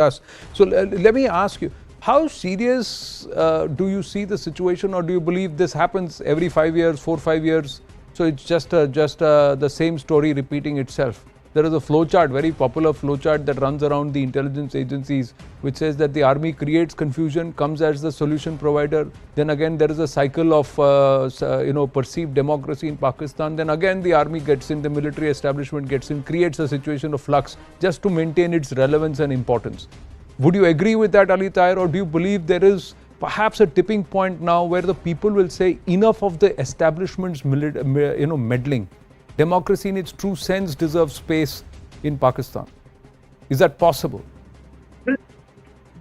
us. So let me ask you, how serious do you see the situation, or do you believe this happens every 5 years, 4-5 years? So it's just the same story repeating itself. There is a flowchart, very popular flowchart that runs around the intelligence agencies, which says that the army creates confusion, comes as the solution provider. Then again, there is a cycle of perceived democracy in Pakistan. Then again, the army gets in, the military establishment gets in, creates a situation of flux just to maintain its relevance and importance. Would you agree with that, Ali Tahir, or do you believe there is perhaps a tipping point now where the people will say enough of the establishment's meddling? Democracy in its true sense deserves space in Pakistan. Is that possible?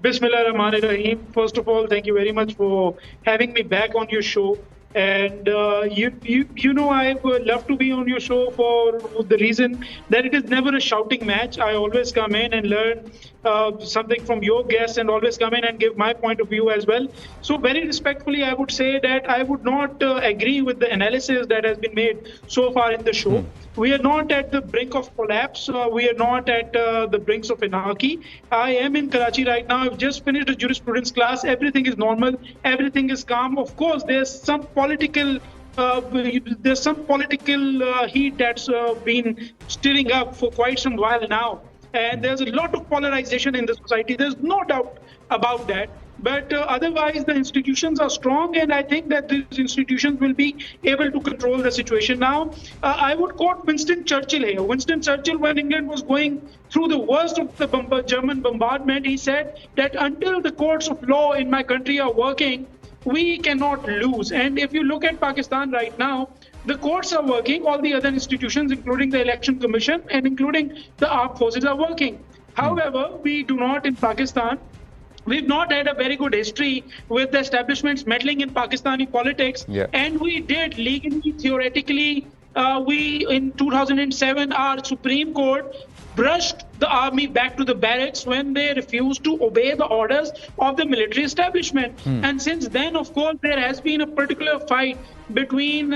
Bismillahirrahmanirrahim. First of all, thank you very much for having me back on your show. And I would love to be on your show for the reason that it is never a shouting match. I always come in and learn something from your guests, and always come in and give my point of view as well. So very respectfully, I would say that I would not agree with the analysis that has been made so far in the show. We are not at the brink of collapse. We are not at the brinks of anarchy. I am in Karachi right now. I've just finished a jurisprudence class. Everything is normal. Everything is calm. Of course, there's some political heat that's been stirring up for quite some while now. And there's a lot of polarization in the society. There's no doubt about that. But otherwise, the institutions are strong, and I think that these institutions will be able to control the situation. Now, I would quote Winston Churchill here. Winston Churchill, when England was going through the worst of the German bombardment, he said that until the courts of law in my country are working, we cannot lose. And if you look at Pakistan right now, the courts are working, all the other institutions, including the Election Commission and including the armed forces, are working. However, we do not in Pakistan. We've not had a very good history with the establishments meddling in Pakistani politics. And we did legally, theoretically, in 2007, our Supreme Court brushed the army back to the barracks when they refused to obey the orders of the military establishment. And since then, of course, there has been a particular fight between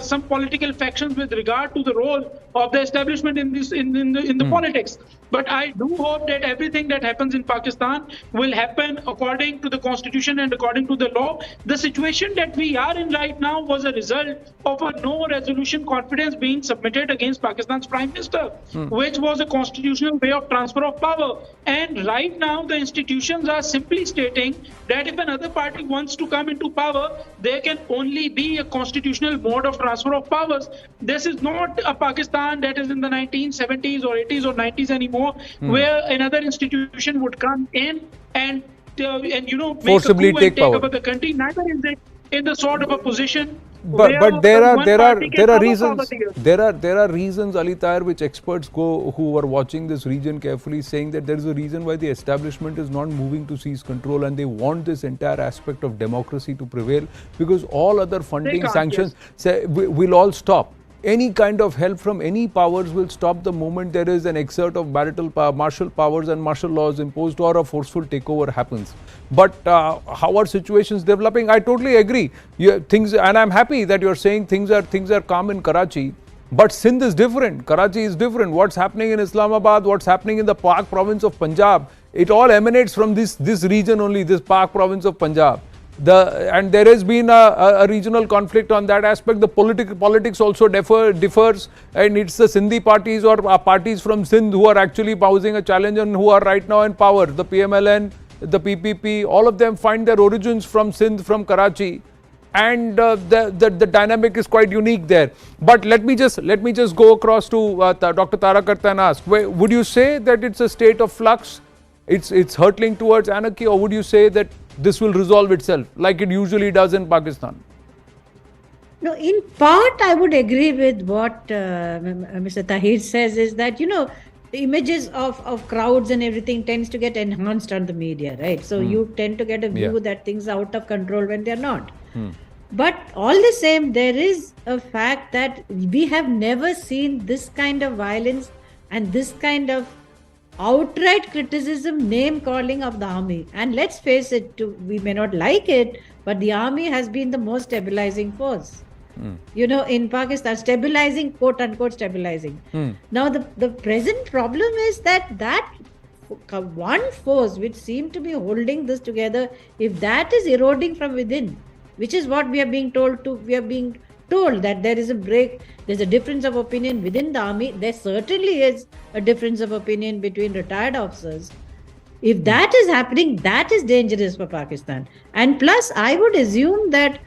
some political factions with regard to the role of the establishment in the politics. But I do hope that everything that happens in Pakistan will happen according to the constitution and according to the law. The situation that we are in right now was a result of a no resolution confidence being submitted against Pakistan's Prime Minister, which was a constitutional way of transfer of power. And right now, the institutions are simply stating that if another party wants to come into power, there can only be a constitutional mode of transfer of powers. This is not a Pakistan that is in the 1970s or 80s or 90s anymore, where another institution would come in and forcibly take power over the country. Neither is it in the sort of a position. But there are reasons, Ali Tahir, which experts who are watching this region carefully, saying that there is a reason why the establishment is not moving to seize control, and they want this entire aspect of democracy to prevail, because all other funding sanctions will all stop. Any kind of help from any powers will stop the moment there is an exert of martial powers and martial laws imposed, or a forceful takeover happens. But how are situations developing? I totally agree. And I'm happy that you're saying things are calm in Karachi. But Sindh is different. Karachi is different. What's happening in Islamabad, what's happening in the Pak province of Punjab, it all emanates from this region only, this Pak province of Punjab. And there has been a regional conflict on that aspect. The politics also differs, and it's the Sindhi parties or parties from Sindh who are actually posing a challenge and who are right now in power. The PMLN, the PPP, all of them find their origins from Sindh, from Karachi, and the dynamic is quite unique there. But let me just go across to Dr. Tarakarta and ask: would you say that it's a state of flux? It's hurtling towards anarchy, or would you say that this will resolve itself like it usually does in Pakistan? No, in part I would agree with what Mr. Tahir says, is that, the images of crowds and everything tends to get enhanced on the media, right? So you tend to get a view that things are out of control when they're not. But all the same, there is a fact that we have never seen this kind of violence and this kind of outright criticism, name calling of the army. And let's face it, we may not like it, but the army has been the most stabilizing force. In Pakistan, stabilizing, quote unquote stabilizing. Now the present problem is that one force which seemed to be holding this together, if that is eroding from within, which is what we are being told that there is a break, there's a difference of opinion within the army. There certainly is a difference of opinion between retired officers. If that is happening, that is dangerous for Pakistan. And plus, I would assume that,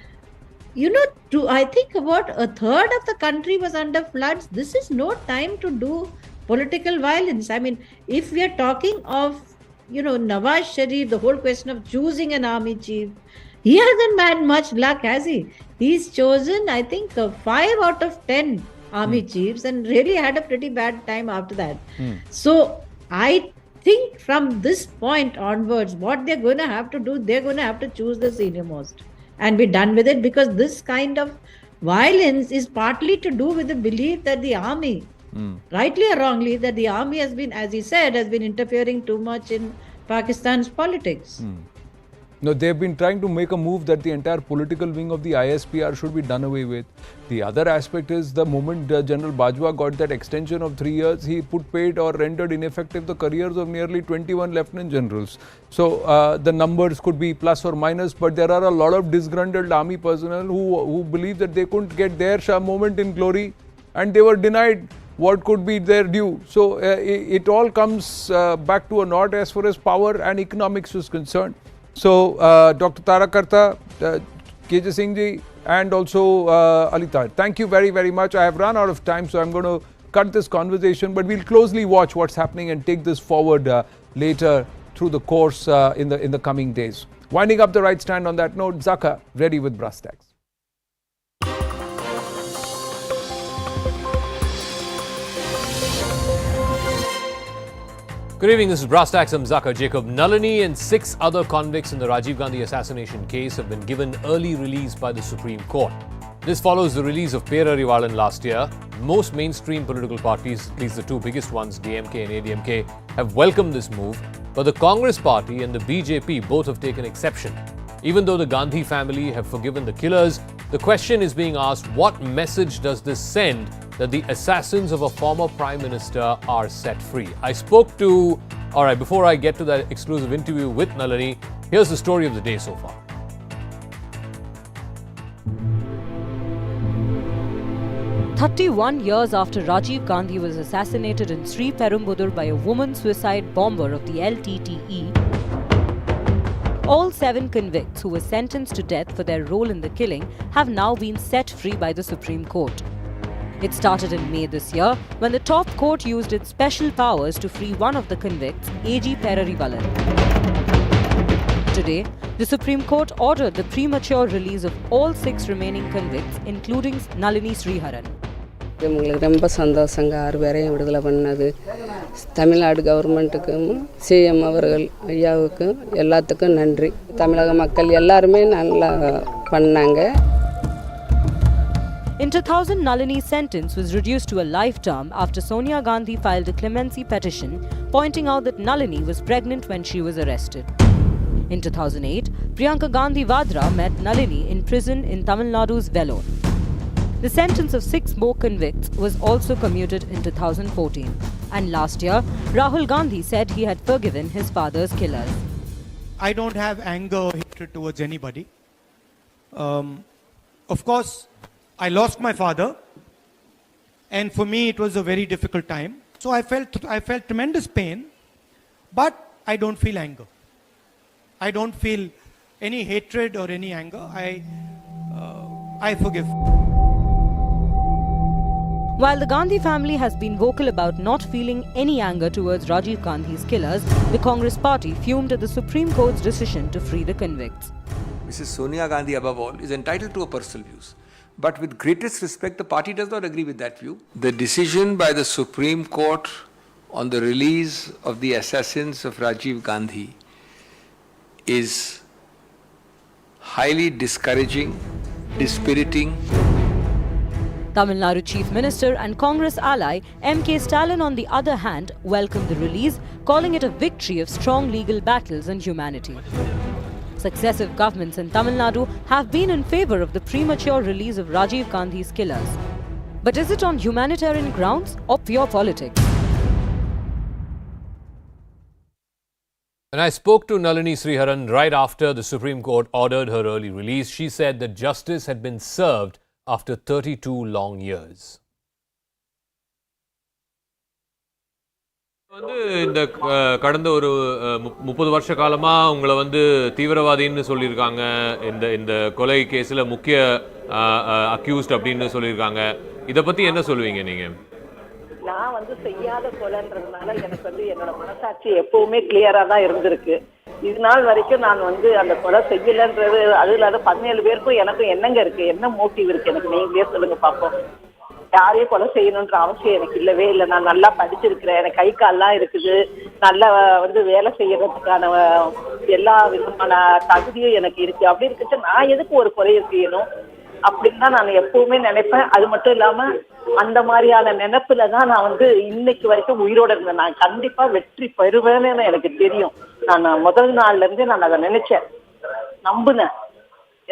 I think about a third of the country was under floods. This is no time to do political violence. I mean, if we are talking of, Nawaz Sharif, the whole question of choosing an army chief, he hasn't had much luck, has he? He's chosen, I think, 5 out of 10 army chiefs and really had a pretty bad time after that. So I think from this point onwards, what they're going to have to do, they're going to have to choose the senior most and be done with it, because this kind of violence is partly to do with the belief that the army, rightly or wrongly, that the army has been, as he said, has been interfering too much in Pakistan's politics. No, they've been trying to make a move that the entire political wing of the ISPR should be done away with. The other aspect is the moment General Bajwa got that extension of 3 years, he paid or rendered ineffective the careers of nearly 21 lieutenant generals. So the numbers could be plus or minus, but there are a lot of disgruntled army personnel who believe that they couldn't get their moment in glory and they were denied what could be their due. So it all comes back to a knot as far as power and economics is concerned. So, Dr. Tarakarta, KJ Singh ji, and also Ali Tahir, thank you very, very much. I have run out of time, so I'm going to cut this conversation, but we'll closely watch what's happening and take this forward later through the course in the coming days. Winding up the right stand on that note, Zaka, ready with brass tacks. Good evening, this is Brass Tacks. I'm Zakir Jacob. Nalini and 6 other convicts in the Rajiv Gandhi assassination case have been given early release by the Supreme Court. This follows the release of Perarivalan last year. Most mainstream political parties, at least the 2 biggest ones, DMK and ADMK, have welcomed this move, but the Congress party and the BJP both have taken exception. Even though the Gandhi family have forgiven the killers, the question is being asked, what message does this send that the assassins of a former Prime Minister are set free? Before I get to that exclusive interview with Nalini, here's the story of the day so far. "31 years after Rajiv Gandhi was assassinated in Sriharan by a woman suicide bomber of the LTTE, all 7 convicts who were sentenced to death for their role in the killing have now been set free by the Supreme Court. It started in May this year when the top court used its special powers to free one of the convicts, AG Perarivalan. Today, the Supreme Court ordered the premature release of all 6 remaining convicts, including Nalini Sriharan. எங்களுக்கு ரொம்ப சந்தோஷங்க 6 பேரையும் விடுதலை பண்ணது Tamil Nadu கவர்மெண்ட்டுக்கும் CM அவர்கள் ஐயாவுக்கும் எல்லாத்துக்கும் நன்றி. தமிழக மக்கள் எல்லாருமே நல்லா பண்ணாங்க. In 2000, Nalini's sentence was reduced to a life term after Sonia Gandhi filed a clemency petition pointing out that Nalini was pregnant when she was arrested. In 2008, Priyanka Gandhi Vadra met Nalini in prison in Tamil Nadu's Vellore. The sentence of 6 more convicts was also commuted in 2014. And last year, Rahul Gandhi said he had forgiven his father's killers. I don't have anger or hatred towards anybody. Of course, I lost my father, and for me it was a very difficult time. So I felt tremendous pain, but I don't feel anger. I don't feel any hatred or any anger. I forgive. While the Gandhi family has been vocal about not feeling any anger towards Rajiv Gandhi's killers, the Congress party fumed at the Supreme Court's decision to free the convicts. Mrs. Sonia Gandhi, above all, is entitled to her personal views. But with greatest respect, the party does not agree with that view. The decision by the Supreme Court on the release of the assassins of Rajiv Gandhi is highly discouraging, dispiriting. Tamil Nadu Chief Minister and Congress ally M.K. Stalin, on the other hand, welcomed the release, calling it a victory of strong legal battles and humanity. Successive governments in Tamil Nadu have been in favor of the premature release of Rajiv Gandhi's killers. But is it on humanitarian grounds or pure politics? And I spoke to Nalini Sriharan right after the Supreme Court ordered her early release. She said that justice had been served after 32 long years. வந்து இந்த கடந்த ஒரு 30 வருஷ காலமா உங்களை வந்து தீவிரவாதின்னு சொல்லியிருக்காங்க. இந்த இந்த கொலை கேஸில் முக்கிய அக்யூஸ்ட் அப்படின்னு சொல்லியிருக்காங்க. இதை பற்றி என்ன சொல்லுவீங்க நீங்கள்? நான் வந்து செய்யாத கொலைன்றதுனால எனக்கு வந்து என்னோட மனசாட்சி எப்பவுமே கிளியரா தான் இருந்திருக்கு. இது நாள் வரைக்கும் நான் வந்து அந்த கொலை செய்யலன்றது அது இல்லாத 17 பேருக்கும் எனக்கும் என்னங்க இருக்கு, என்ன மோட்டிவ் இருக்கு எனக்கு நீங்களே சொல்லுங்க பார்ப்போம். யாரையும் கொலை செய்யணுன்ற அவசியம் எனக்கு இல்லவே இல்லை. நான் நல்லா படிச்சிருக்கிறேன், எனக்கு கை கால்லாம் இருக்குது, நல்லா வந்து வேலை செய்யறதுக்கான எல்லா விதமான தகுதியும் எனக்கு இருக்கு. அப்படி இருக்குச்சு நான் எதுக்கு ஒரு கொலையை செய்யணும் அப்படின்னு தான் நான் எப்பவுமே நினைப்பேன். அது மட்டும் இல்லாம அந்த மாதிரியான நினைப்புல தான் நான் வந்து இன்னைக்கு வரைக்கும் உயிரோட இருந்தேன். நான் கண்டிப்பா வெற்றி பெறுவேன்னு எனக்கு தெரியும். நான் முதல் நாள்ல இருந்தே நான் அதை நினைச்சேன், நம்புனேன்,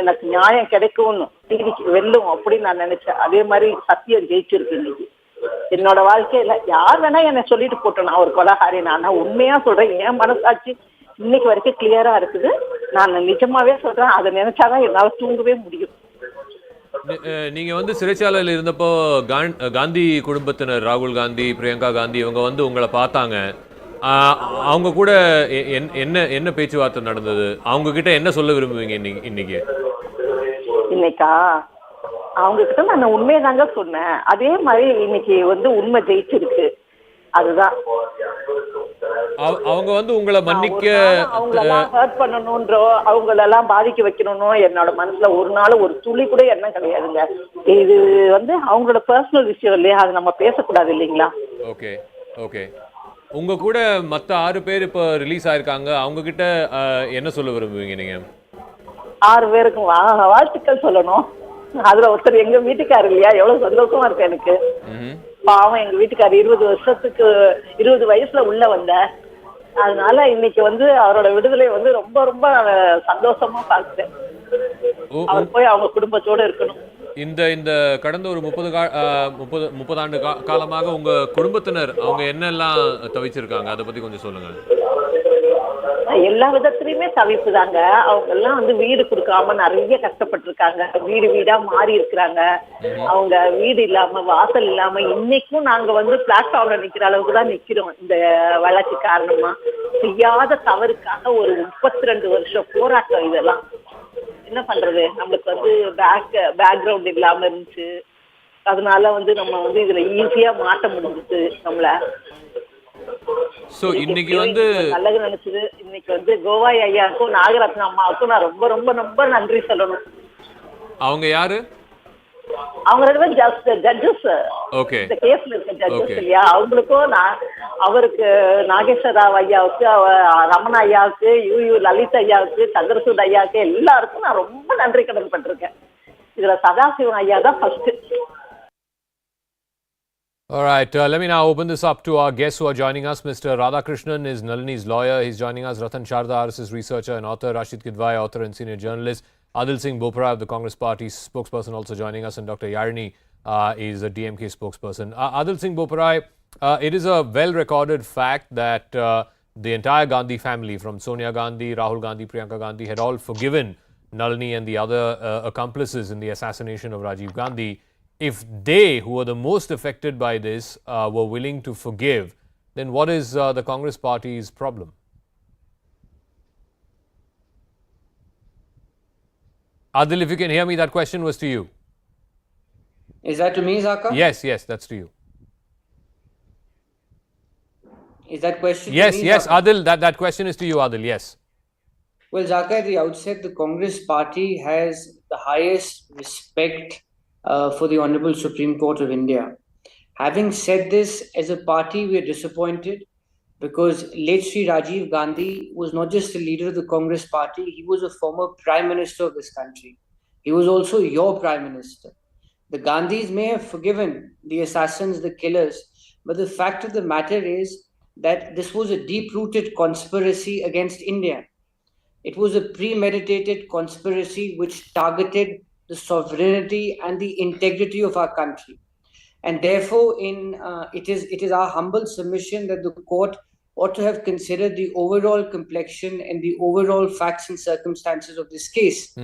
எனக்கு நியாயம் கிடைக்கும்னு, நீதிக்கு வெல்லும் அப்படின்னு நான் நினைச்சேன். அதே மாதிரி சத்தியம் ஜெயிச்சிருக்கு இன்னைக்கு என்னோட வாழ்க்கையில. யார் வேணா என்னை சொல்லிட்டு போட்டோம் நான் ஒரு கொலைகாரி. நான் உண்மையா சொல்றேன், என் மனசாட்சி இன்னைக்கு வரைக்கும் கிளியரா இருக்குது. நான் நிஜமாவே சொல்றேன், அதை நினைச்சாதான் என்னால தூங்கவே முடியும். நீங்க வந்து சிறைச்சாலையில் இருந்தப்போ காந்தி குடும்பத்தினர் ராகுல் காந்தி, பிரியங்கா காந்தி இவங்க வந்து உங்களை பார்த்தாங்க. அவங்க கூட என்ன என்ன பேச்சுவார்த்தை நடந்தது? அவங்க கிட்ட என்ன சொல்ல விரும்புவீங்க இன்னைக்கு? இன்னைக்கா அவங்க கிட்ட நான் உண்மையை தாங்க சொன்னேன். அதே மாதிரி இன்னைக்கு வந்து உண்மை ஜெயிச்சிருக்கு. அதுதான் அவங்க வந்து உங்களை மன்னிக்க, அவங்களெல்லாம் ஹர்ட் பண்ணணும்ன்றோ அவங்களெல்லாம் பாதிக்க வைக்கணும்னோ என்னோட மனசுல ஒரு நாள் ஒரு துளி கூட எண்ணம் கிடையாதுங்க. இது வந்து அவங்களோட பர்சனல் விஷயம் இல்லையா, அது நம்ம பேசக்கூடாது இல்லைங்களா? Okay okay. உங்க கூட மற்ற 6 பேர் இப்போ ரிலீஸ் ஆயிருக்காங்க. அவங்க கிட்ட என்ன சொல்ல விரும்புவீங்க நீங்க? 6 பேருக்கும் வாழ்த்துக்கள் சொல்லணும். அதுல ஒருத்தர் எங்க வீட்டுக்காரர் இல்லையா, எவ்வளவு சந்தோஷமா இருக்கு எனக்கு. பாவம் எங்க வீட்டுக்காரர் 20 வயசுல உள்ள வந்த, அதனால இன்னைக்கு வந்து அவரோட விடுதலை வந்து ரொம்ப ரொம்ப சந்தோஷமா பார்க்கிறேன். அவர் போய் அவங்க குடும்பத்தோட இருக்கணும். இந்த இந்த கடந்த ஒரு 30 ஆண்டு காலமாக உங்க குடும்பத்தினர் அவங்க என்னெல்லாம் தவிச்சிருக்காங்க, அதை பத்தி கொஞ்சம் சொல்லுங்க. எல்லா விதத்திலயுமே தவிப்பு தாங்க. அவங்க எல்லாம் வந்து வீடு கொடுக்காம நிறைய கஷ்டப்பட்டிருக்காங்க. வீடு வீடா மாறி இருக்கிறாங்க. அவங்க வீடு இல்லாம வாசல் இல்லாம இன்னைக்கும் நாங்க வந்து பிளாட்ஃபார்ம்ல நிக்கிற அளவுக்கு தான் நிக்கிறோம். இந்த வழக்கு காரணமா செய்யாத தவறுக்காக ஒரு 32 வருஷம் போராட்டம். இதெல்லாம் என்ன பண்றது, நம்மளுக்கு வந்து பேக்ரவுண்ட் இல்லாம இருந்துச்சு. அதனால வந்து நம்ம வந்து இதுல ஈஸியா மாட்ட முடிஞ்சிச்சு நம்மள. சோ இன்னைக்கு வந்து நல்லது நினைச்சது. இன்னைக்கு வந்து கோவாய் ஐயாவுக்கும் நாகரத்னா அம்மாவுக்கும் நான் ரொம்ப ரொம்ப ரொம்ப நன்றி சொல்லணும். அவங்க யாரு? அவங்க 2 பேரும் ஜட்ஜஸ். ஓகே. இந்த கேஸ்ல இருக்க ஜட்ஜஸ் இல்லையா, அவங்களுக்கும் அவருக்கு நாகேஸ்வர ராவ் ஐயாவுக்கு, ரமணா ஐயாவுக்கு, லலித் ஐயாவுக்கு, சந்திரசூட் ஐயாவுக்கு எல்லாருக்கும் நான் ரொம்ப நன்றி கடன் பட்டிருக்கேன். இதுல சதாசிவன் ஐயா தான் first. All right, let me now open this up to our guests who are joining us. Mr. Radhakrishnan is Nalini's lawyer. He's joining us. Ratan Chardar is researcher and author. Rashid Gandhi, author and senior journalist. Adil Singh Bopara of the Congress Party spokesperson also joining us. And Dr. Yarni is a DMK spokesperson. Adil Singh Bopara, it is a well-recorded fact that the entire Gandhi family, from Sonia Gandhi, Rahul Gandhi, Priyanka Gandhi, had all forgiven Nalini and the other accomplices in the assassination of Rajiv Gandhi. If they, who were the most affected by this, were willing to forgive, then what is the Congress Party's problem? Adil, if you can hear me, that question was to you. Is that to me, Zaka? Yes, that's to you. Is that question yes, to me, yes, Zaka? Adil, that question is to you, Adil, yes. Well, Zaka, at the outset, the Congress Party has the highest respect for the Honorable Supreme Court of India. Having said this, as a party, we are disappointed because late Sri Rajiv Gandhi was not just the leader of the Congress Party, he was a former Prime Minister of this country. He was also your Prime Minister. The Gandhis may have forgiven the assassins, the killers, but the fact of the matter is that this was a deep-rooted conspiracy against India. It was a premeditated conspiracy which targeted the sovereignty and the integrity of our country. And therefore, it is our humble submission that the court ought to have considered the overall complexion and the overall facts and circumstances of this case.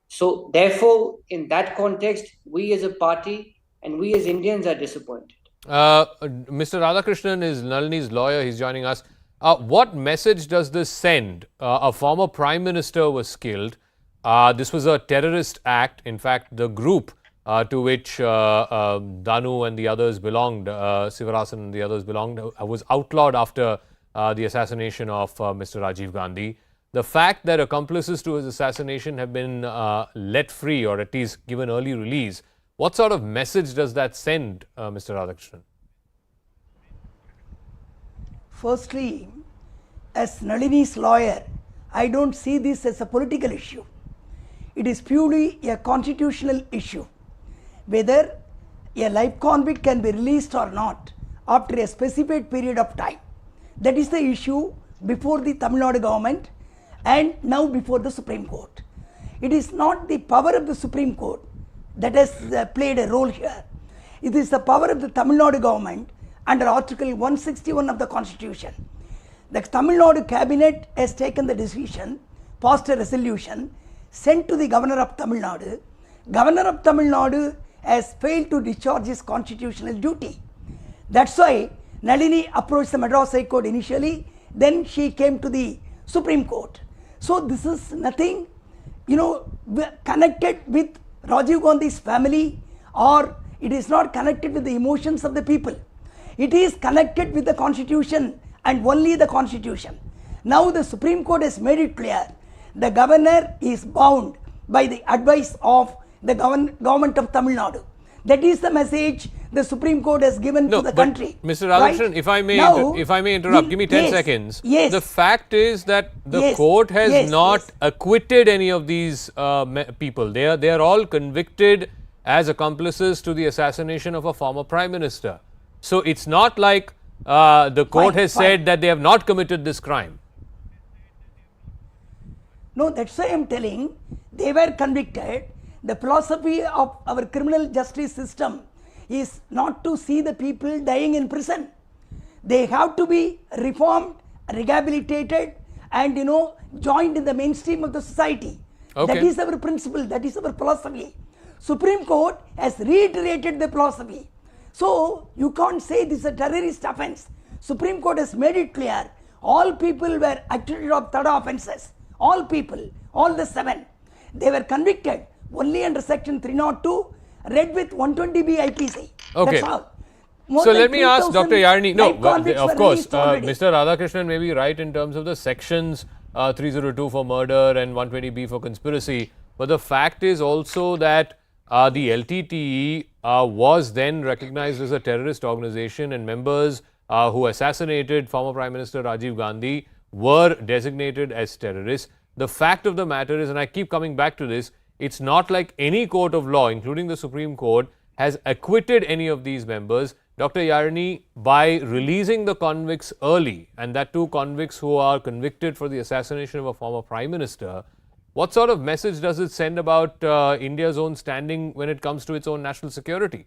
So therefore, in that context, we as a party and we as Indians are disappointed. Mr. Radhakrishnan is Nalini's lawyer. He's joining us. What message does this send? A former prime minister was killed. This was a terrorist act. In fact, the group to which Danu and the others belonged, Sriharan and the others belonged, was outlawed after the assassination of Mr. Rajiv Gandhi. The fact that accomplices to his assassination have been let free or at least given early release, what sort of message does that send, Mr. Radhakrishnan? Firstly, as Nalini's lawyer, I don't see this as a political issue. It is purely a constitutional issue. Whether a life convict can be released or not after a specified period of time. That is the issue before the Tamil Nadu government and now before the Supreme Court. It is not the power of the Supreme Court that has played a role here. It is the power of the Tamil Nadu government under Article 161 of the Constitution. The Tamil Nadu cabinet has taken the decision, passed a resolution, sent to the Governor of Tamil Nadu. Governor of Tamil Nadu has failed to discharge his constitutional duty. That's why Nalini approached the Madras High Court initially, then she came to the Supreme Court. So this is nothing, connected with Rajiv Gandhi's family, or it is not connected with the emotions of the people. It is connected with the Constitution and only the Constitution. Now the Supreme Court has made it clear the governor is bound by the advice of the government of Tamil Nadu. That is the message the Supreme Court has given to the country. Mr. Radhakrishnan, right? if I may interrupt, give me 10 seconds. Yes. The fact is that the court has not acquitted any of these people. They are all convicted as accomplices to the assassination of a former prime minister. So it's not like the court has said that they have not committed this crime. No, that's why I am telling they were convicted. The philosophy of our criminal justice system is not to see the people dying in prison. They have to be reformed, rehabilitated, and joined in the mainstream of the society. Okay. That is our principle, that is our philosophy. Supreme Court has reiterated the philosophy. So you can't say this is a terrorist offense. Supreme Court has made it clear all people were accused of third offenses. All people, all the 7, they were convicted only under section 302, read with 120B IPC. Okay. That's all. So let me ask Dr. Yarni. No, of course, Mr. Radhakrishnan may be right in terms of the sections 302 for murder and 120B for conspiracy. But the fact is also that the LTTE was then recognized as a terrorist organization, and members who assassinated former Prime Minister Rajiv Gandhi were designated as terrorists. The fact of the matter is, and I keep coming back to this, it's not like any court of law, including the Supreme Court, has acquitted any of these members. Dr. Yarni, by releasing the convicts early, and that too convicts who are convicted for the assassination of a former Prime Minister, what sort of message does it send about India's own standing when it comes to its own national security?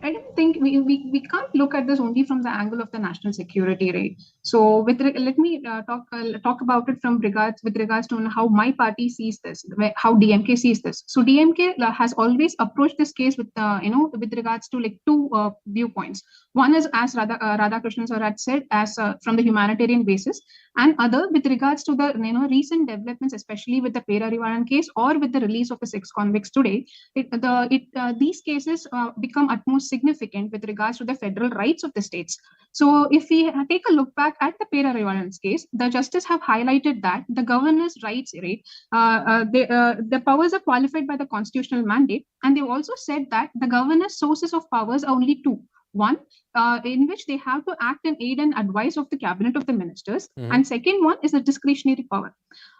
I don't think we can't look at this only from the angle of the national security, right? So let me talk about it with regards to how my party sees this, how DMK sees this. So DMK has always approached this case with with regards to like 2 viewpoints. One is, as Radhakrishnan sir had said, as from the humanitarian basis, and other with regards to the recent developments, especially with the Perarivalan case or with the release of the 6 convicts today. These cases become utmost significant with regards to the federal rights of the states. So if we take a look back at the Perarivalan's case, the justice have highlighted that the governor's rights, right, the powers are qualified by the constitutional mandate, and they've also said that the governor's sources of powers are only 2. One, in which they have to act in aid and advice of the cabinet of the ministers. And second one is the discretionary power.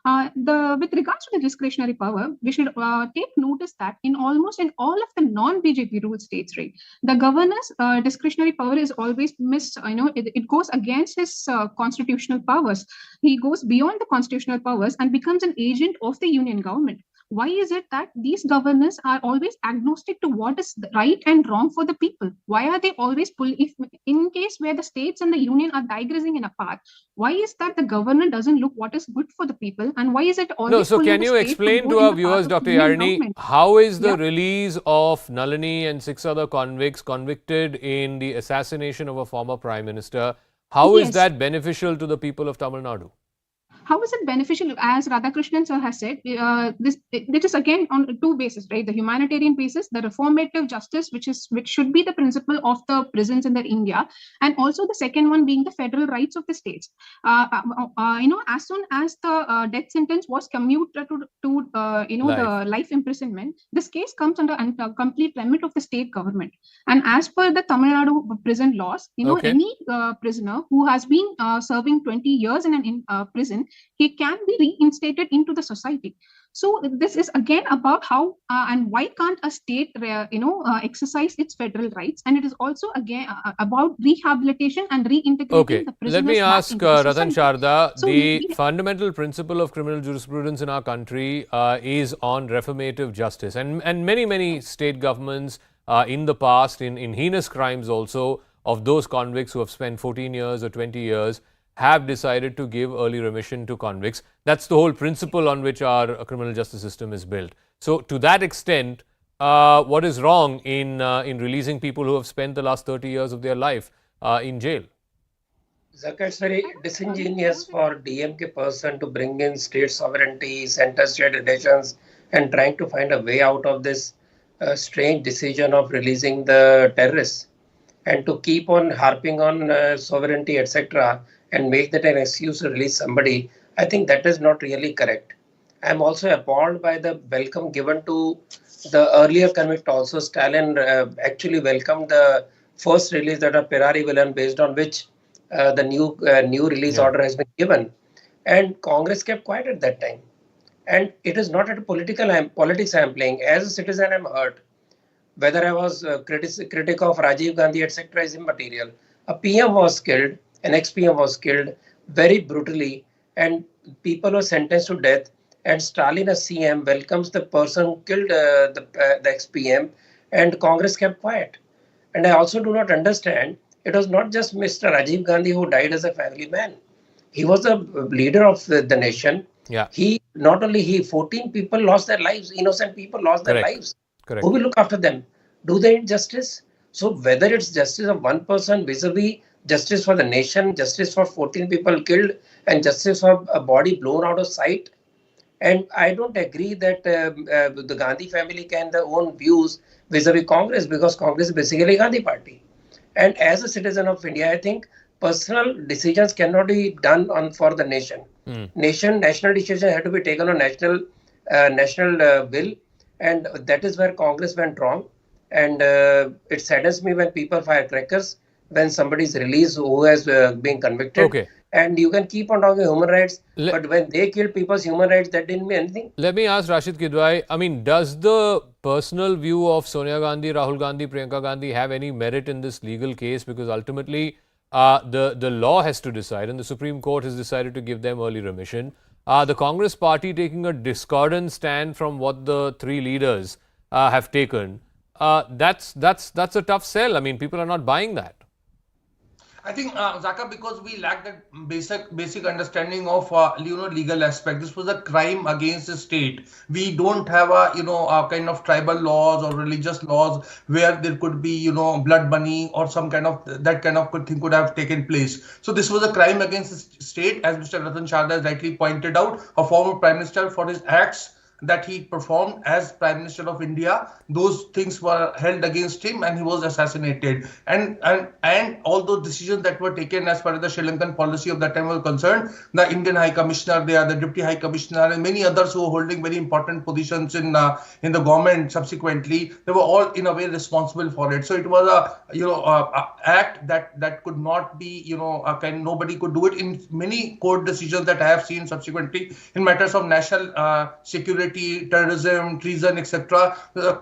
With regards to the discretionary power, we should take notice that in almost in all of the non-BJP ruled states, right, the governor's discretionary power is always it goes against his constitutional powers. He goes beyond the constitutional powers and becomes an agent of the union government. why is it that these governors are always agnostic to what is right and wrong for the people? Why are they always if in case where the states and the union are digressing in a path, why is that the governor doesn't look what is good for the people, and why is it always No, so pulling can the you state explain go to in our the viewers, path of Dr. union Yarni, government? how is the Yeah. release of Nalini and 6 other convicts convicted in the assassination of a former Prime Minister, how is Yes. that beneficial to the people of Tamil Nadu? How is it beneficial? As Radhakrishnan sir has said, this is again on two bases, right? The humanitarian basis, the reformative justice, which should be the principle of the prisons in the India, and also the second one being the federal rights of the states. As soon as the death sentence was commuted to the life imprisonment, this case comes under complete remit of the state government. And as per the Tamil Nadu prison laws, Okay. any prisoner who has been serving 20 years in an prison, he can be reinstated into the society. So this is again about how and why can't a state exercise its federal rights, and it is also again about rehabilitation and reintegrating Okay, the prisoners. let me back ask into the Ratan society. Sharda, So the fundamental principle of criminal jurisprudence in our country is on reformative justice, and many state governments in the past, in heinous crimes also, of those convicts who have spent 14 years or 20 years, have decided to give early remission to convicts. That's the whole principle on which our criminal justice system is built. So to that extent, what is wrong in releasing people who have spent the last 30 years of their life in jail? Zaka, it's very disingenuous for DMK person to bring in state sovereignty, center-state relations, and trying to find a way out of this strange decision of releasing the terrorists, and to keep on harping on sovereignty, etc., and make that an excuse to release somebody. I think that is not really correct. I'm also appalled by the welcome given to the earlier convict also. Stalin actually welcomed the first release that of Perarivalan, based on which the new release order has been given. And Congress kept quiet at that time. And it is not at a politics I am playing. As a citizen, I am hurt. Whether I was critic of Rajiv Gandhi, etc., is immaterial. A PM was killed, an ex-PM was killed very brutally, and people were sentenced to death. And Stalin, as CM, welcomes the person who killed the ex-PM, and Congress kept quiet. And I also do not understand, it was not just Mr. Rajiv Gandhi who died as a family man. He was the leader of the nation. Yeah. 14 people lost their lives, innocent people lost their lives. Correct. Who will look after them? Do they need justice? So whether it's justice of one person vis-a-vis justice for the nation, justice for 14 people killed, and justice for a body blown out of sight. And I don't agree that the Gandhi family can their own views vis-a-vis Congress, because Congress is basically a Gandhi party. And as a citizen of India, I think personal decisions cannot be done for the nation. National decisions have to be taken on national will. And that is where Congress went wrong. And it saddens me when people fire crackers when somebody is released who has been convicted. Okay. And you can keep on talking human rights, but when they kill people's human rights, that didn't mean anything. Let me ask Rashid Kidwai, I mean, does the personal view of Sonia Gandhi, Rahul Gandhi, Priyanka Gandhi have any merit in this legal case? Because ultimately, the law has to decide, and the Supreme Court has decided to give them early remission. The Congress party taking a discordant stand from what the three leaders have taken, that's a tough sell. I mean, people are not buying that. I think, Zaka, because we lack that basic understanding of legal aspect. This was a crime against the state. We don't have a kind of tribal laws or religious laws where there could be blood money or some kind of that kind of thing could have taken place. So this was a crime against the state, as Mr. Ratan Sharda rightly pointed out. A former prime minister, for his acts that he performed as Prime Minister of India, those things were held against him and he was assassinated. And all those decisions that were taken as far as the Sri Lankan policy of that time were concerned, the Indian High Commissioner there, the Deputy High Commissioner, and many others who were holding very important positions in the government subsequently, they were all in a way responsible for it. So it was a act that could not be, nobody could do it. In many court decisions that I have seen subsequently in matters of national security security, terrorism, treason, etc. The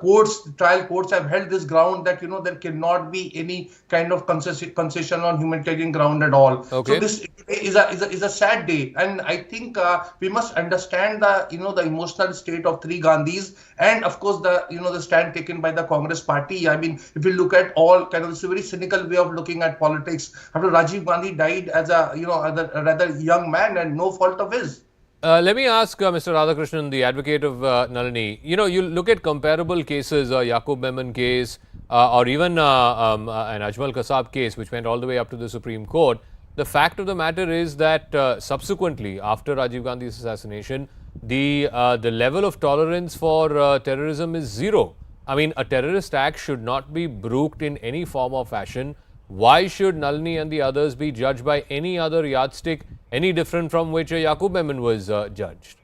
trial courts have held this ground that there cannot be any kind of concession on humanitarian ground at all. Okay. So this is a sad day, and I think we must understand the the emotional state of three Gandhis, and of course the stand taken by the Congress party. I mean, if you look at all it's a very cynical way of looking at politics. After Rajiv Gandhi died as a a rather young man and no fault of his. Let me ask Mr. Radhakrishnan, the advocate of Nalini. You look at comparable cases, Yaqub Memon case, or even an Ajmal Kasab case, which went all the way up to the Supreme Court. The fact of the matter is that subsequently, after Rajiv Gandhi's assassination, the level of tolerance for terrorism is zero. I mean, a terrorist act should not be brooked in any form or fashion. Why should Nalini and the others be judged by any other yardstick, any different from which Yaqub Memon was judged?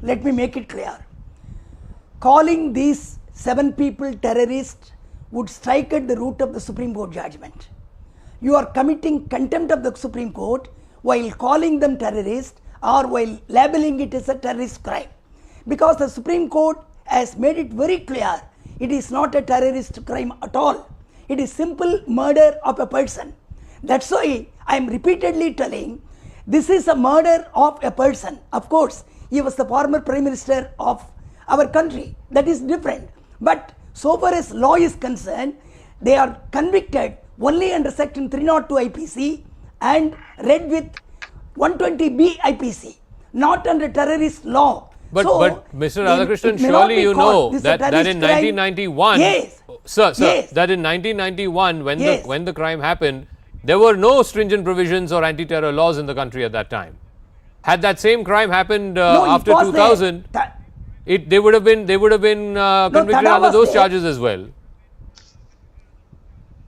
Let me make it clear. Calling these 7 people terrorists would strike at the root of the Supreme Court judgment. You are committing contempt of the Supreme Court while calling them terrorists or while labeling it as a terrorist crime. Because the Supreme Court has made it very clear, it is not a terrorist crime at all. It is simple murder of a person. That's why I am repeatedly telling, this is a murder of a person. Of course, he was the former Prime Minister of our country. That is different. But so far as law is concerned, they are convicted only under Section 302 IPC and read with 120B IPC, not under terrorist law. But Mr. Radhakrishnan, surely you know that in 1991, yes, sir, yes, that in 1991, yes, when the crime happened, there were no stringent provisions or anti-terror laws in the country at that time. Had that same crime happened after 2000, they would have been convicted under those charges as well.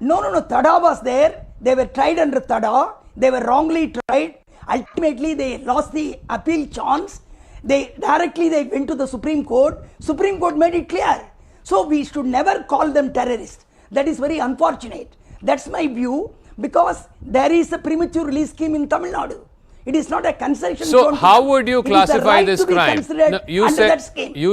No. Tada was there. They were tried under Tada. They were wrongly tried. Ultimately, they lost the appeal chance. They went to the Supreme Court. Supreme Court made it clear. So we should never call them terrorists. That is very unfortunate. That's my view, because there is a premature release scheme in Tamil Nadu. It is not a concession. So how would you classify this crime? No, you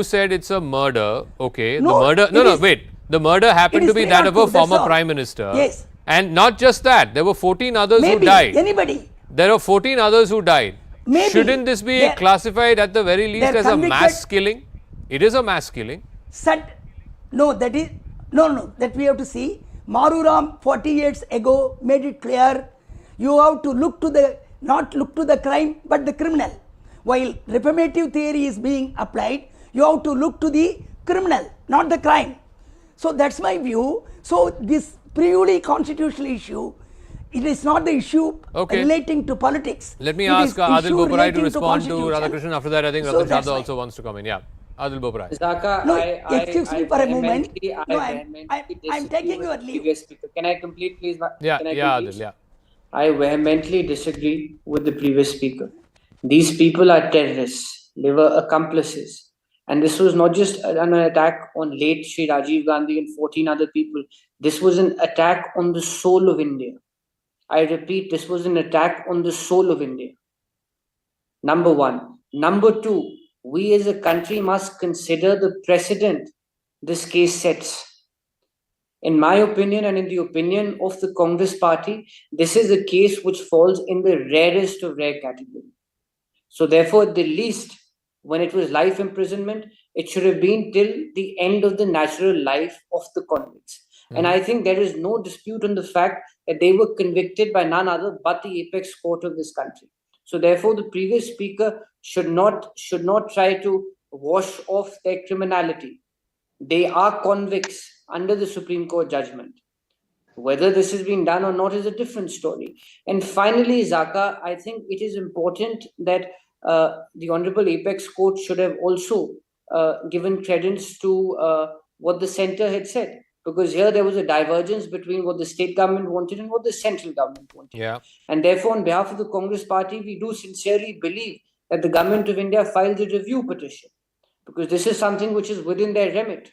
said it's a murder. Okay. Wait. The murder happened to be that of a former Prime Minister. Yes. And not just that, there were 14 others who died. Anybody. There are 14 others who died. Maybe. Shouldn't this be classified at the very least as a mass killing? It is a mass killing. That we have to see. Maruram 40 years ago made it clear, you have to not look to the crime but the criminal. While reformative theory is being applied, you have to look to the criminal, not the crime. So that's my view. So this purely constitutional issue, it is not the issue relating to politics. Let me ask Adil Boparai to respond to Radhakrishnan. After that, I think Ratan Sharda also wants to come in. Yeah, Adil Boparai. Zaka, excuse me for a moment. I'm taking your leave. Can I complete, please? Adil, yeah. I vehemently disagree with the previous speaker. These people are terrorists. They were accomplices. And this was not just an attack on late Sri Rajiv Gandhi and 14 other people. This was an attack on the soul of India. I repeat, this was an attack on the soul of India. Number one. Number two, we as a country must consider the precedent this case sets. In my opinion and in the opinion of the Congress party, this is a case which falls in the rarest of rare category. So therefore, at the least, when it was life imprisonment, it should have been till the end of the natural life of the convicts. And I think there is no dispute on the fact that they were convicted by none other but the apex court of this country. So therefore, the previous speaker should not try to wash off their criminality. They are convicts under the Supreme Court judgment. Whether this has been done or not is a different story. And finally, Zaka, I think it is important that the Honorable Apex Court should have also given credence to what the centre had said. Because here there was a divergence between what the state government wanted and what the central government wanted. Yeah. And therefore, on behalf of the Congress party, we do sincerely believe that the government of India filed a review petition. Because this is something which is within their remit.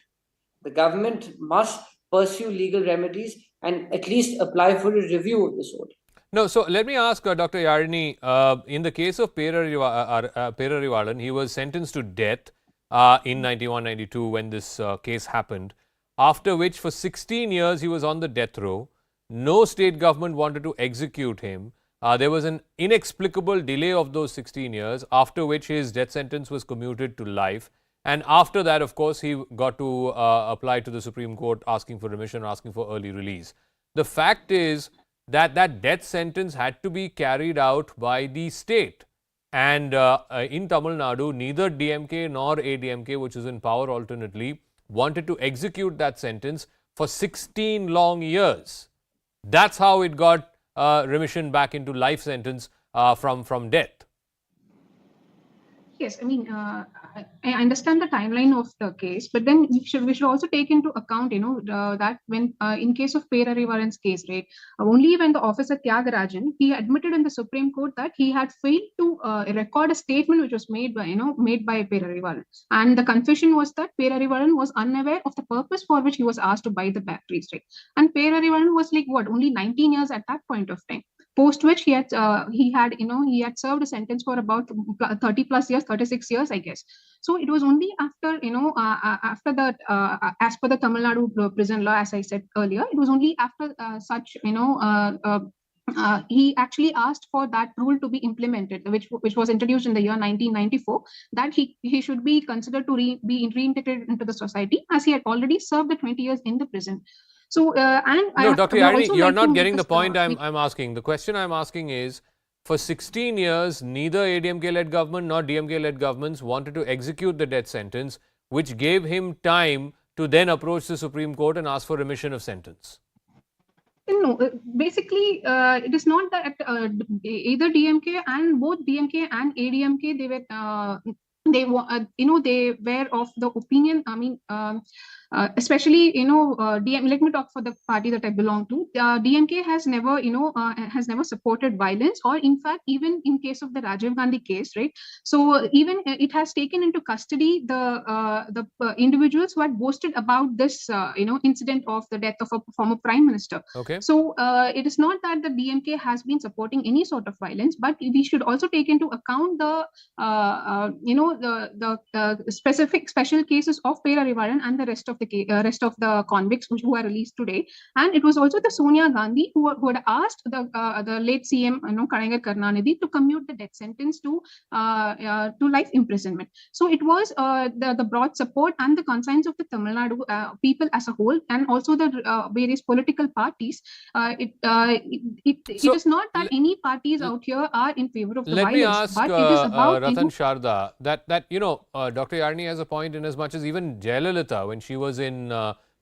The government must pursue legal remedies and at least apply for a review of this order. No, so let me ask Dr. Yarini, in the case of Perarivalan, he was sentenced to death in 91-92 when this case happened, after which for 16 years he was on the death row. No state government wanted to execute him. There was an inexplicable delay of those 16 years, after which his death sentence was commuted to life. And after that, of course, he got to apply to the Supreme Court asking for remission, asking for early release. The fact is that that death sentence had to be carried out by the state. And in Tamil Nadu, neither DMK nor ADMK, which is in power alternately, wanted to execute that sentence for 16 long years. That's how it got remission back into life sentence from death. Yes, I mean, I understand the timeline of the case, but then we should also take into account, that when in case of Perarivalan's case, right, only when the officer Tyagarajan, he admitted in the Supreme Court that he had failed to record a statement which was made by Perarivalan, and the confession was that Perarivalan was unaware of the purpose for which he was asked to buy the batteries, right, and Perarivalan was like only 19 years at that point of time. Post which he had served a sentence for about 30 plus years, 36 years, I guess. So it was only after, after that, as per the Tamil Nadu prison law, as I said earlier, it was only after he actually asked for that rule to be implemented, which was introduced in the year 1994, that he should be considered to be reintegrated into the society, as he had already served the 20 years in the prison. So, no, Dr. Yarini, you're not getting the point I'm asking. The question I'm asking is, for 16 years, neither ADMK-led government nor DMK-led governments wanted to execute the death sentence, which gave him time to then approach the Supreme Court and ask for remission of sentence. No, basically, it is not that either DMK and both DMK and ADMK, they were of the opinion, I mean, especially, let me talk for the party that I belong to. DMK has never supported violence, or in fact, even in case of the Rajiv Gandhi case, right? So even it has taken into custody the individuals who had boasted about this, incident of the death of a former prime minister. Okay. So it is not that the DMK has been supporting any sort of violence, but we should also take into account the specific special cases of Perarivalan and the rest of the convicts who are released today. And it was also the Sonia Gandhi who had asked the late CM Kalaignar Karunanidhi to commute the death sentence to life imprisonment. So it was the broad support and the conscience of the Tamil Nadu people as a whole, and also the various political parties. It is not that any parties out here are in favor of the violence. Let me ask but it is about Ratan Sharda that Dr. Yarini has a point, in as much as even Jayalalitha, when she was in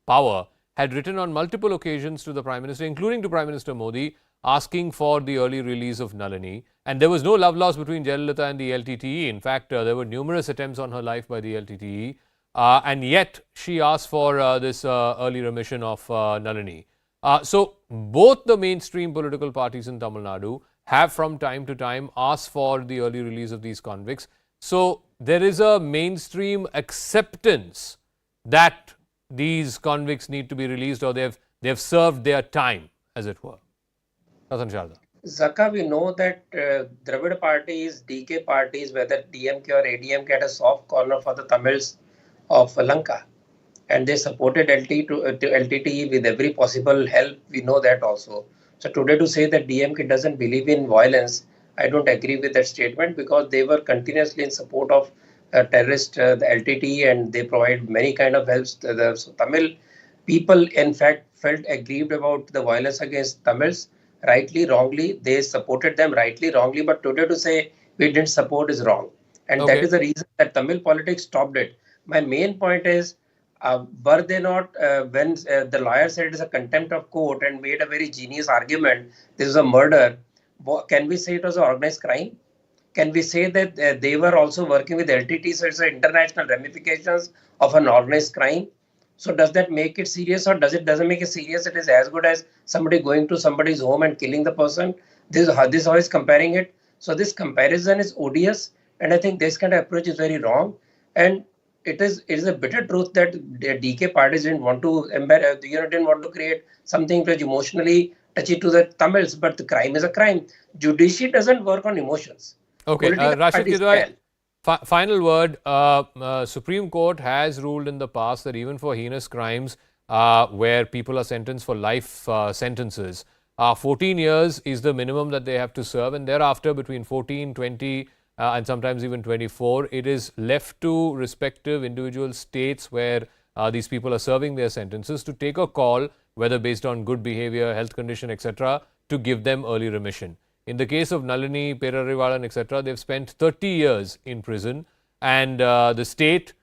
power, had written on multiple occasions to the Prime Minister, including to Prime Minister Modi, asking for the early release of Nalini. And there was no love lost between Jayalalitha and the LTTE. In fact, there were numerous attempts on her life by the LTTE. And yet, she asked for this early remission of Nalini. So, both the mainstream political parties in Tamil Nadu have from time to time asked for the early release of these convicts. So, there is a mainstream acceptance that these convicts need to be released, or they have served their time, as it were. Ratan Sharda. Zaka, we know that Dravid parties, DK parties, whether DMK or ADMK, had a soft corner for the Tamils of Lanka, and they supported LTTE with every possible help. We know that also. So today to say that DMK doesn't believe in violence, I don't agree with that statement, because they were continuously in support of terrorist, the LTTE, and they provide many kind of helps. So Tamil people, in fact, felt aggrieved about the violence against Tamils. Rightly, wrongly, they supported them rightly, wrongly. But today to say we didn't support is wrong. And that is the reason that Tamil politics stopped it. My main point is, were they not, when the lawyer said it is a contempt of court and made a very genius argument, this is a murder, can we say it was an organized crime? Can we say that they were also working with LTT, so it's international ramifications of an organized crime? So does that make it serious, or doesn't make it serious? It is as good as somebody going to somebody's home and killing the person. This is how he's comparing it. So this comparison is odious, and I think this kind of approach is very wrong. And it is a bitter truth that the DK parties didn't want to didn't want to create something which emotionally touchy to the Tamils, but the crime is a crime. Judiciary doesn't work on emotions. Okay, Rashid Gidwai, final word. Supreme Court has ruled in the past that even for heinous crimes where people are sentenced for life sentences, 14 years is the minimum that they have to serve, and thereafter between 14, 20 and sometimes even 24, it is left to respective individual states where these people are serving their sentences to take a call, whether based on good behavior, health condition, etc., to give them early remission. In the case of Nalini, Perarivalan, etc., they've spent 30 years in prison, and the state,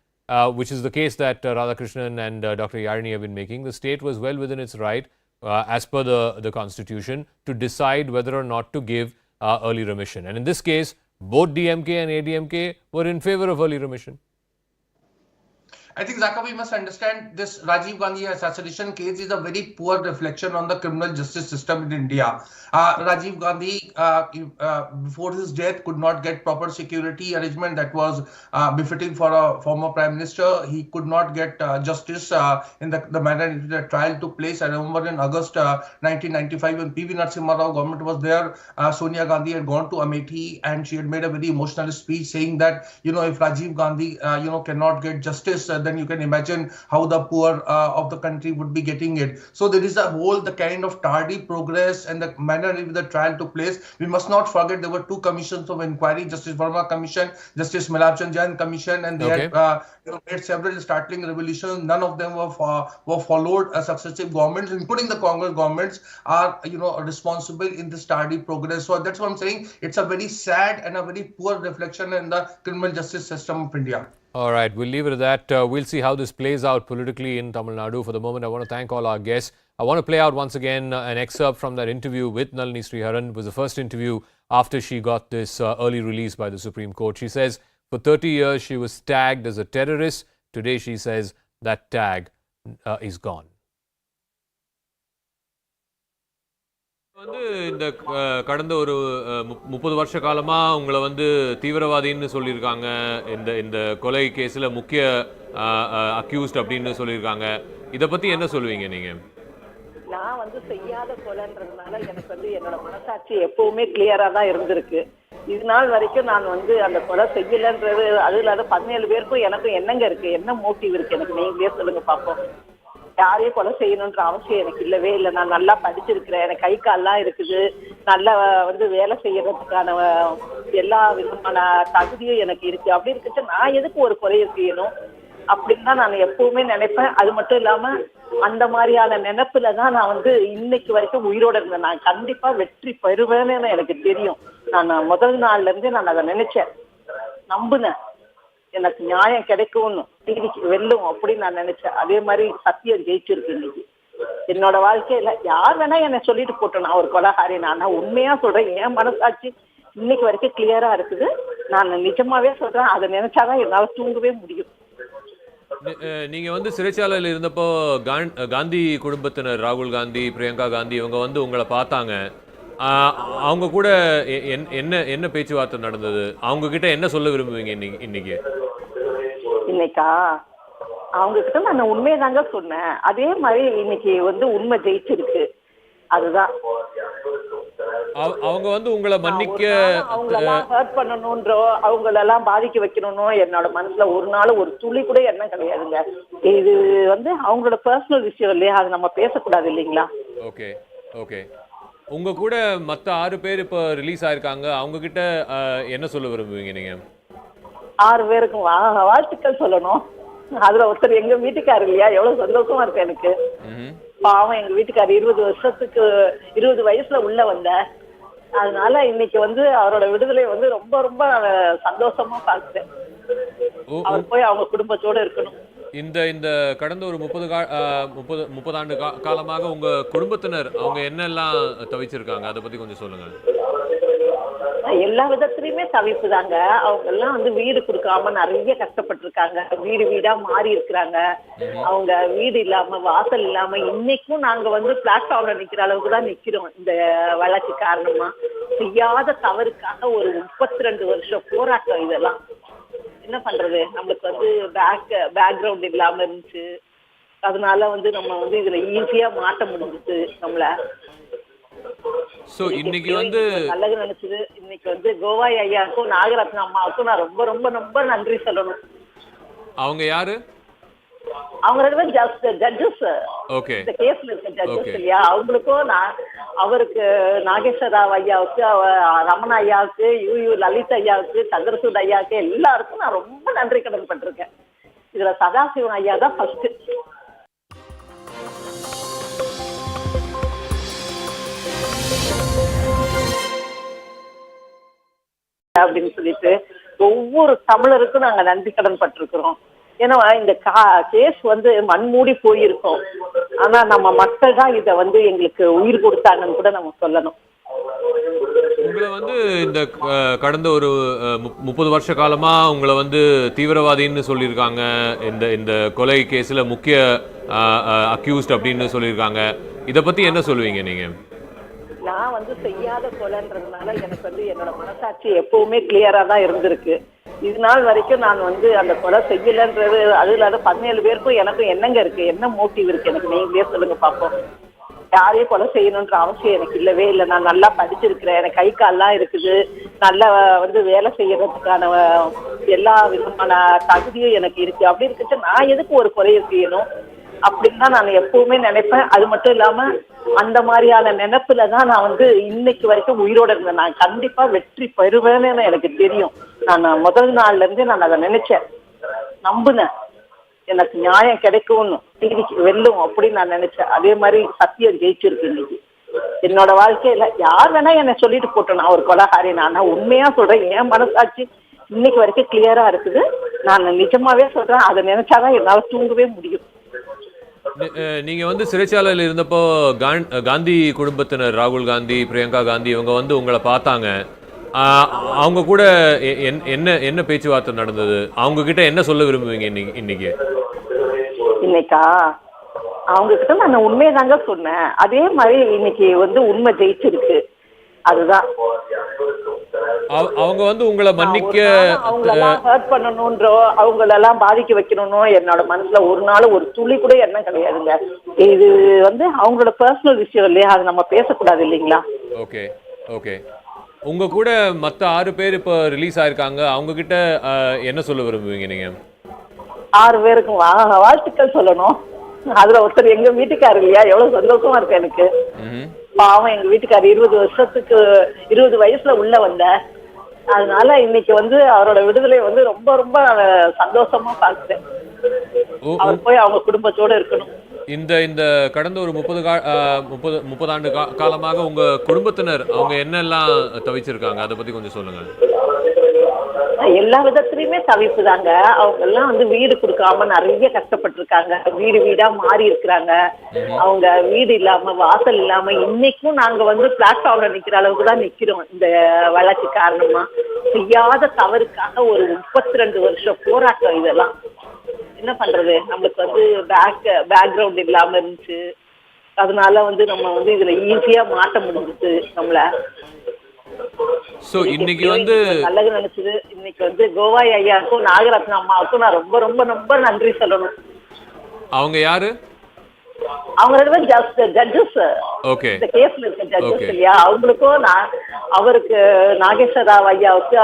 which is the case that Radhakrishnan and Dr. Yarini have been making, the state was well within its right, as per the constitution, to decide whether or not to give early remission. And in this case, both DMK and ADMK were in favor of early remission. I think, Zaka, we must understand this Rajiv Gandhi assassination case is a very poor reflection on the criminal justice system in India. Rajiv Gandhi, before his death, could not get proper security arrangement that was befitting for a former prime minister. He could not get justice in the manner in which the trial took place. I remember in August 1995, when P.V. Narasimha Rao government was there, Sonia Gandhi had gone to Amethi and she had made a very emotional speech saying that, if Rajiv Gandhi, cannot get justice, then you can imagine how the poor of the country would be getting it. So there is the kind of tardy progress and the manner in which the trial took place. We must not forget there were two commissions of inquiry, Justice Verma Commission, Justice Milabchand Jain Commission, and they had made several startling revelations. None of them were followed. Successive governments, including the Congress governments, are responsible in this tardy progress. So that's what I'm saying. It's a very sad and a very poor reflection in the criminal justice system of India. All right, we'll leave it at that. We'll see how this plays out politically in Tamil Nadu. For the moment, I want to thank all our guests. I want to play out once again an excerpt from that interview with Nalini Sriharan. It was the first interview after she got this early release by the Supreme Court. She says, for 30 years, she was tagged as a terrorist. Today, she says that tag is gone. இந்த கடந்த ஒரு 30 வருஷ காலமா உங்களை தீவிரவாதின்னு சொல்லியிருக்காங்க. இந்த கொலை கேஸ்ல முக்கிய அக்யூஸ்ட் அப்படின்னு சொல்லியிருக்காங்க. இத பத்தி என்ன சொல்லுவீங்க நீங்க? நான் செய்யாத கொலைன்றதுனால எனக்கு என்னோட மனசாட்சி எப்பவுமே கிளியரா தான் இருந்திருக்கு. இது நாள் வரைக்கும் நான் அந்த கொலை செய்யலன்றது அதுல 17 பேருக்கும் எனக்கும் என்னங்க இருக்கு, என்ன மோட்டிவ் இருக்கு எனக்கு நீங்களே சொல்லுங்க பாப்போம். யாரையும் கொலை செய்யணுன்ற அவசியம் எனக்கு இல்லவே இல்லை. நான் நல்லா படிச்சிருக்கிறேன், எனக்கு கை கால்லாம் இருக்குது, நல்லா வேலை செய்யறதுக்கான எல்லா விதமான தகுதியும் எனக்கு இருக்கு. அப்படி இருக்குச்சு நான் எதுக்கு ஒரு கொலையை செய்யணும் அப்படின்னு தான் நான் எப்பவுமே நினைப்பேன். அது மட்டும் இல்லாம அந்த மாதிரியான நினைப்புல தான் நான் இன்னைக்கு வரைக்கும் உயிரோட இருந்தேன். நான் கண்டிப்பா வெற்றி பெறுவேன்னு எனக்கு தெரியும். நான் முதல் நாள்ல இருந்தே நான் அதை நினைச்சேன், நம்புனேன். எனக்கு நியாயம் கிடைக்கும்னு, நீதிக்கு வெல்லும் அப்படின்னு நான் நினைச்சேன். அதே மாதிரி சத்தியம் ஜெயிச்சிருக்கு இன்னைக்கு என்னோட வாழ்க்கையில. யார் வேணா என்னை சொல்லிட்டு போட்டோம் நான் ஒரு கொலைகாரி. நான் உண்மையா சொல்றேன், என் மனசாட்சி இன்னைக்கு வரைக்கும் கிளியரா இருக்குது. நான் நிஜமாவே சொல்றேன், அதை நினைச்சாதான் என்னால தூங்கவே முடியும். நீங்க சிறைச்சாலையில் இருந்தப்போ காந்தி குடும்பத்தினர் ராகுல் காந்தி, பிரியங்கா காந்தி இவங்க உங்களை பார்த்தாங்க. அவங்க கூட என்ன பேச்சுவார்த்தை நடந்தது? அவங்க கிட்ட என்ன சொல்ல விரும்புவீங்க இன்னைக்கு? இன்னைக்கா அவங்க கிட்ட நான் உண்மையதாங்க சொன்னேன். அதே மாதிரி இன்னைக்கு உண்மை ஜெயிச்சிருக்கு. அதுதான் அவங்க உங்களை மன்னிக்க, அவங்களெல்லாம் ஹர்ட் பண்ணணும்ன்றோ அவங்களெல்லாம் பாதிக்க வைக்கணும்னோ என்னோட மனசுல ஒரு நாள் ஒரு துளி கூட எண்ணம் கிடையாதுங்க. இது அவங்களோட பர்சனல் விஷயம் இல்லையா, அது நம்ம பேசக்கூடாது இல்லைங்களா? Okay okay. உங்க கூட மற்ற 6 பேர் இப்போ ரிலீஸ் ஆயிருக்காங்க. அவங்க கிட்ட என்ன சொல்ல விரும்புவீங்க நீங்க? 6 பேருக்கும் வாழ்த்துக்கள் சொல்லணும். அதுல ஒருத்தர் எங்க வீட்டுக்காரர் இல்லையா, எவ்வளவு சந்தோஷமா இருக்கு எனக்கு. பாவம் எங்க வீட்டுக்காரர் 20 வயசுல உள்ள வந்த, அதனால இன்னைக்கு அவரோட விடுதலை ரொம்ப ரொம்ப சந்தோஷமா பார்க்கிறேன். அவர் போய் அவங்க குடும்பத்தோட இருக்கணும். இந்த கடந்த ஒரு 30 ஆண்டு காலமாக உங்க குடும்பத்தினர் அவங்க என்னெல்லாம் தவிச்சிருக்காங்க, அதை பத்தி கொஞ்சம் சொல்லுங்க. எல்லா விதத்திலயுமே தவிப்பு தாங்க. அவங்க எல்லாம் வீடு கொடுக்காம நிறைய கஷ்டப்பட்டு இருக்காங்க. வீடு வீடா மாறி இருக்கிறாங்க. அவங்க வீடு இல்லாம வாசல் இல்லாம இன்னைக்கும் நாங்க பிளாட்ஃபார்ம்ல நிக்கிற அளவுக்கு தான் நிக்கிறோம். இந்த வழக்கு காரணமா செய்யாத தவறுக்காக ஒரு 32 வருஷம் போராட்டம். இதெல்லாம் என்ன பண்றது, நம்மளுக்கு பேக்ரவுண்ட் இல்லாம இருந்துச்சு. அதனால நம்ம இதுல ஈஸியா மாட்ட முடிஞ்சுச்சு நம்மள. ஸோ இன்னைக்கு வந்து நல்லது நினைச்சது. இன்னைக்கு வந்து கோவாய் ஐயாவுக்கும் நாகரத்னா அம்மாவுக்கும் நான் ரொம்ப ரொம்ப ரொம்ப நன்றி சொல்லணும். அவங்க யாரு? அவங்க 2 பேரும் ஜட்ஜஸ். ஓகே. இந்த கேஸ்ல இருக்க ஜட்ஜஸ் இல்லையா, அவங்களுக்கும் அவருக்கு நாகேஸ்வர ராவ் ஐயாவுக்கு, ரமண ஐயாவுக்கு, யூ லலித் ஐயாவுக்கு, சந்திரசூட் ஐயாவுக்கு எல்லாருக்கும் நான் ரொம்ப நன்றி கடன் பட்டிருக்கேன். இதுல சதாசிவன் ஐயா தான் ஃபர்ஸ்ட். அப்படின்னு சொல்லிட்டு ஒவ்வொரு தமிழருக்கும் நாங்க நன்றி கடன் பட்டிருக்கிறோம். ஏன்னா இந்த கேஸ் வந்து மண்மூடி போயிருக்கோம். ஆனா நம்ம மக்கள் தான் இதை வந்து எங்களுக்கு உயிர் கொடுத்தாங்கன்னு கூட நம்ம சொல்லணும். உங்களை வந்து இந்த கடந்த ஒரு 30 வருஷ காலமா உங்களை வந்து தீவிரவாதின்னு சொல்லியிருக்காங்க. இந்த கொலை கேஸ்ல முக்கிய அக்யூஸ்ட் அப்படின்னு சொல்லியிருக்காங்க. இதை பத்தி என்ன சொல்லுவீங்க நீங்க? நான் வந்து செய்யாத கொலைன்றதுனால எனக்கு வந்து என்னோட மனசாட்சி எப்பவுமே கிளியரா தான் இருந்திருக்கு. இது நாள் வரைக்கும் நான் வந்து அந்த கொலை செய்யலன்றது, அது இல்லாத 17 பேருக்கும் எனக்கும் என்னங்க இருக்கு, என்ன மோட்டிவ் இருக்கு எனக்கு நீங்களே சொல்லுங்க பார்ப்போம். யாரையும் கொலை செய்யணுன்ற அவசியம் எனக்கு இல்லவே இல்லை. நான் நல்லா படிச்சிருக்கிறேன், எனக்கு கை கால்லாம் இருக்குது, நல்லா வந்து வேலை செய்யறதுக்கான எல்லா விதமான தகுதியும் எனக்கு இருக்கு. அப்படி இருக்குச்சு நான் எதுக்கு ஒரு கொலையை செய்யணும் அப்படின்னு தான் நான் எப்பவுமே நினைப்பேன். அது மட்டும் இல்லாம அந்த மாதிரியான நினைப்புல தான் நான் வந்து இன்னைக்கு வரைக்கும் உயிரோட இருந்தேன். நான் கண்டிப்பா வெற்றி பெறுவேன்னு எனக்கு தெரியும். நான் முதல் நாள்ல இருந்தே நான் அதை நினைச்சேன், நம்புனேன். எனக்கு நியாயம் கிடைக்கும்னு, வெல்லும் அப்படின்னு நான் நினைச்சேன். அதே மாதிரி சத்தியம் ஜெயிச்சிருக்கு இன்னைக்கு என்னோட வாழ்க்கையில. யார் வேணா என்ன சொல்லிட்டு போட்டோம் நான் ஒரு கொலைகாரி. நான் உண்மையா சொல்றேன், என் மனசாட்சி இன்னைக்கு வரைக்கும் கிளியரா இருக்குது. நான் நிஜமாவே சொல்றேன், அதை நினைச்சாதான் என்னால தூங்கவே முடியும். நீங்க வந்து சிறைச்சாலையில் இருந்தப்போ காந்தி குடும்பத்தினர், ராகுல் காந்தி, பிரியங்கா காந்தி, இவங்க வந்து உங்களை பார்த்தாங்க. அவங்க கூட என்ன பேச்சுவார்த்தை நடந்தது? அவங்க கிட்ட என்ன சொல்ல விரும்புவீங்க இன்னைக்கு? இன்னைக்கா அவங்க கிட்ட நான் உண்மையதாங்க சொன்னேன். அதே மாதிரி இன்னைக்கு வந்து உண்மை ஜெயிச்சிருக்கு. அதுதான் அவங்க வந்து உங்களை மன்னிக்க, அவங்களெல்லாம் ஹர்ட் பண்ணணும்ன்றோ அவங்களெல்லாம் பாதிக்க வைக்கணும்னோ என்னோட மனசுல ஒரு நாள் ஒரு துளி கூட எண்ணம் கிடையாதுங்க. இது வந்து அவங்களோட பர்சனல் விஷயம் இல்லையா, அது நம்ம பேசக்கூடாது இல்லைங்களா? Okay okay. உங்க கூட மற்ற 6 பேர் இப்போ ரிலீஸ் ஆயிருக்காங்க. அவங்க கிட்ட என்ன சொல்ல விரும்புவீங்க நீங்க? 6 பேருக்கும் வாழ்த்துக்கள் சொல்லணும். அதுல ஒருத்தர் எங்க வீட்டுக்காரர் இல்லையா, எவ்வளவு சந்தோஷமா இருக்கு எனக்கு. பாவம் எங்க வீட்டுக்காரர் 20 வயசுல உள்ள வந்த, அதனால இன்னைக்கு வந்து அவரோட விடுதலை வந்து ரொம்ப ரொம்ப சந்தோஷமா பார்க்கிறேன். அவர் போய் அவங்க குடும்பத்தோட இருக்கணும். இந்த கடந்த ஒரு 30 ஆண்டு காலமாக உங்க குடும்பத்தினர் அவங்க என்னெல்லாம் தவிச்சிருக்காங்க, அதை பத்தி கொஞ்சம் சொல்லுங்க. எல்லா விதத்திலயுமே தவிப்பு தாங்க. அவங்க எல்லாம் வந்து வீடு கொடுக்காம நிறைய கஷ்டப்பட்டு இருக்காங்க. வீடு வீடா மாறி இருக்கிறாங்க. அவங்க வீடு இல்லாம வாசல் இல்லாம இன்னைக்கும் நாங்க வந்து பிளாட்ஃபார்ம்ல நிக்கிற அளவுக்கு தான் நிக்கிறோம். இந்த வழக்கு காரணமா செய்யாத தவறுக்காக ஒரு 32 வருஷம் போராட்டம். இதெல்லாம் என்ன பண்றது, நம்மளுக்கு வந்து பேக்ரவுண்ட் இல்லாம இருந்துச்சு. அதனால வந்து நம்ம வந்து இதுல ஈஸியா மாட்ட முடிஞ்சிச்சு நம்மள. சோ இன்னைக்கு வந்து நல்லது நினைச்சது. இன்னைக்கு வந்து கோவாய் ஐயாவுக்கும் நாகரத்னா அம்மாவுக்கும் நான் ரொம்ப ரொம்ப ரொம்ப நன்றி சொல்லணும். அவங்க யாரு? அவங்க 2 பேரும் ஜட்ஜஸ். ஓகே. இந்த கேஸ்ல இருக்க ஜட்ஜஸ் இல்லையா, அவங்களுக்கும் அவருக்கு நாகேஸ்வர ராவ் ஐயாவுக்கு,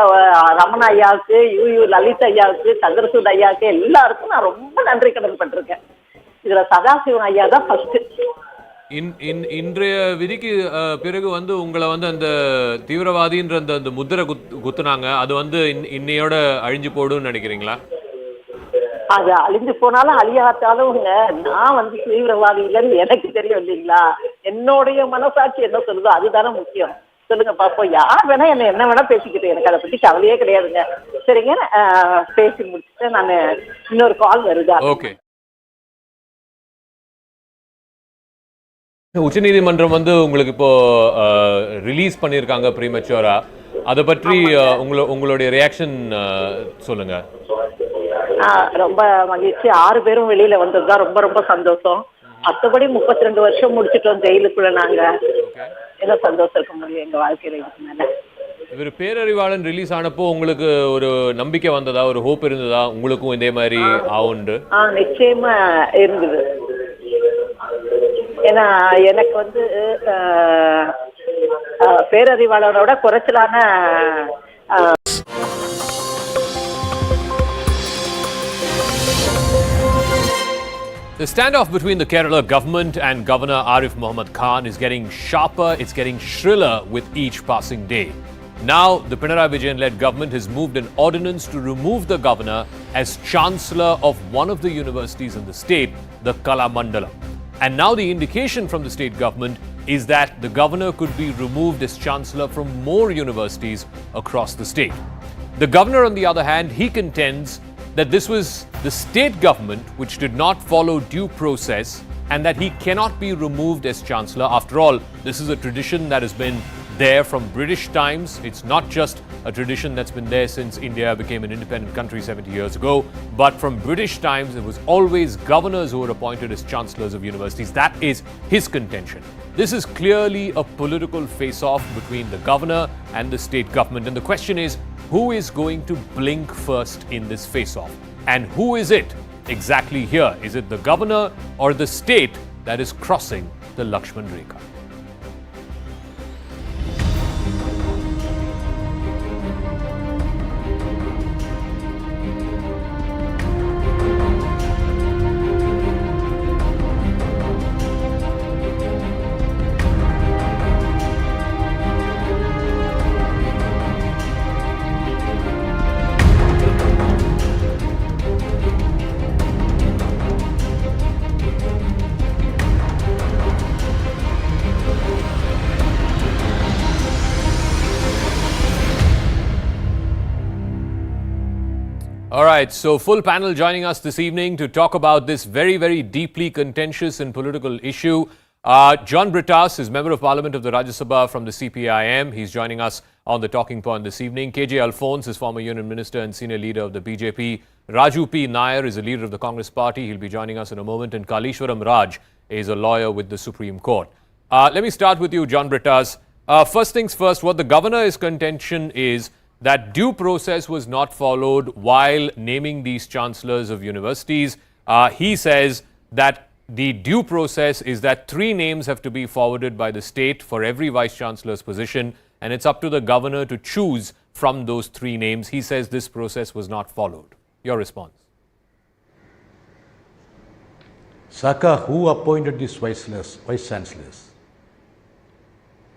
ரமண ஐயாவுக்கு, யூ லலித் ஐயாவுக்கு, சந்திரசூட் ஐயாவுக்கு எல்லாருக்கும் நான் ரொம்ப நன்றி கடன் பட்டிருக்கேன். இதுல சதாசிவன் ஐயா தான் ஃபர்ஸ்ட். இன்றைய விதிக்கு பிறகு வந்து உங்களை வந்து அந்த தீவிரவாதின்ற அந்த முத்திரை குத்துனாங்க. அது வந்து இன்னையோட அழிஞ்சு போடுன்னு நினைக்கிறீங்களா? அது அழிஞ்சு போனாலும் அழியாத்தாலும் நான் வந்து தீவிரவாதி இல்லைன்னு எனக்கு தெரியும் இல்லைங்களா. என்னுடைய மனசாட்சி என்ன சொல்லுதோ அதுதானே முக்கியம். சொல்லுங்க பாப்போம், யார் வேணா என்ன வேணா பேசிக்கிட்டு, எனக்கு அதை பத்தி கவலையே கிடையாதுங்க. சரிங்க, பேசி முடிச்சுட்டு நான் இன்னொரு கால் வருதா? ஓகே. உச்சநீதிமன்றம் வந்து உங்களுக்கு இப்போ ரிலீஸ் பண்ணியிருக்காங்க ப்ரீமெச்சூரா. அதை பற்றி உங்களுடைய ரியாக்ஷன் சொல்லுங்க. ரொம்ப மகிழ்ச்சி. 6 பேரும் வெளியில வந்ததுதான் ரொம்ப ரொம்ப சந்தோஷம். மற்றபடி 32 வருஷம் முடிச்சிட்டோம் ஜெயிலுக்குள்ள. நாங்க என்ன சந்தோஷம் இருக்க முடியும் எங்க வாழ்க்கையில இதுக்கு மேல? இவர் பேரறிவாளன் ரிலீஸ் ஆனப்போ உங்களுக்கு ஒரு நம்பிக்கை வந்ததா, ஒரு ஹோப் இருந்ததா உங்களுக்கும் இதே மாதிரி ஆவுண்டு? நிச்சயமா இருந்தது. ஏன்னா எனக்கு வந்து பேரறிவாளனோட குறைச்சலான The standoff between the Kerala government and Governor Arif Muhammad Khan is getting sharper, it's getting shriller with each passing day. Now, the Pinarayi Vijayan-led government has moved an ordinance to remove the governor as chancellor of one of the universities in the state, the Kalamandalam. And now the indication from the state government is that the governor could be removed as chancellor from more universities across the state. The governor, on the other hand, he contends that this was the state government which did not follow due process and that he cannot be removed as chancellor. After all, this is a tradition that has been there from British times. It's not just a tradition that's been there since India became an independent country 70 years ago, but from British times, it was always governors who were appointed as chancellors of universities. That is his contention. This is clearly a political face-off between the governor and the state government. And the question is, who is going to blink first in this face-off? And who is it exactly here? Is it the governor or the state that is crossing the Lakshman Rekha? All right, so full panel joining us this evening to talk about this very, very deeply contentious and political issue. John Brittas is Member of Parliament of the Rajya Sabha from the CPIM. He's joining us on the talking point this evening. KJ Alphonse is former Union Minister and senior leader of the BJP. Raju P. Nair is a leader of the Congress Party. He'll be joining us in a moment. And Kalishwaram Raj is a lawyer with the Supreme Court. Let me start with you, John Brittas. First things first, what the governor's contention is that due process was not followed while naming these chancellors of universities. He says that the due process is that 3 names have to be forwarded by the state for every vice chancellor's position, and it's up to the governor to choose from those 3 names. He says this process was not followed. Your response? Saka, who appointed these vice chancellors?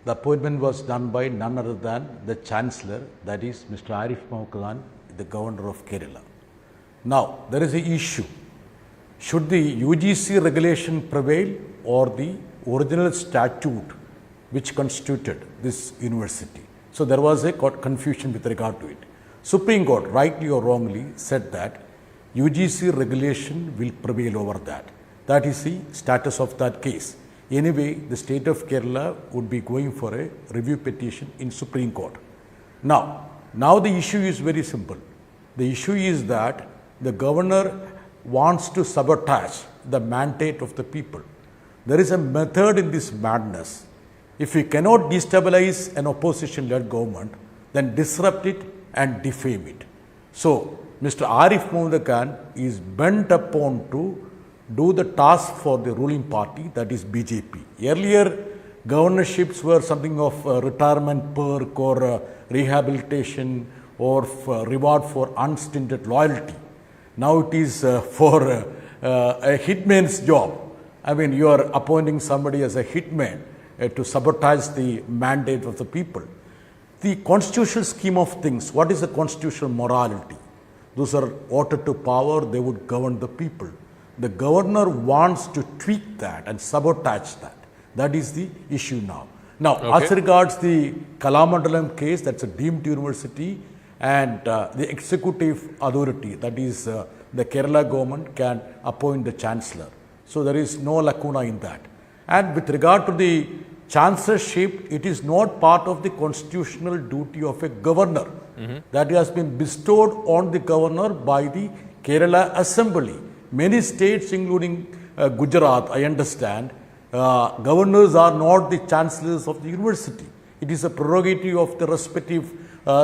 The appointment was done by none other than the Chancellor, that is Mr. Arif Muhammad Khan, the Governor of Kerala. Now, there is an issue. Should the UGC regulation prevail or the original statute which constituted this university? So, there was a confusion with regard to it. Supreme Court, rightly or wrongly, said that UGC regulation will prevail over that. That is the status of that case. Anyway, the state of Kerala would be going for a review petition in Supreme Court. Now the issue is very simple. The issue is that the governor wants to sabotage the mandate of the people. There is a method in this madness. If we cannot destabilize an opposition-led government, then disrupt it and defame it. So, Mr. Arif Muhammad Khan is bent upon to do the task for the ruling party, that is BJP. Earlier, governorships were something of retirement perk or rehabilitation or reward for unstinted loyalty. Now it is for a hitman's job. I mean, you are appointing somebody as a hitman to sabotage the mandate of the people. The constitutional scheme of things, what is the constitutional morality? Those are voted to power, they would govern the people. The governor wants to tweak that and sabotage that. That is the issue now. Now, as regards the Kalamandalam case, that's a deemed university, and the executive authority, that is the Kerala government, can appoint the chancellor. So, there is no lacuna in that. And with regard to the chancellorship, it is not part of the constitutional duty of a governor. That has been bestowed on the governor by the Kerala Assembly. Many states, including Gujarat, I understand, governors are not the chancellors of the university. It is a prerogative of the respective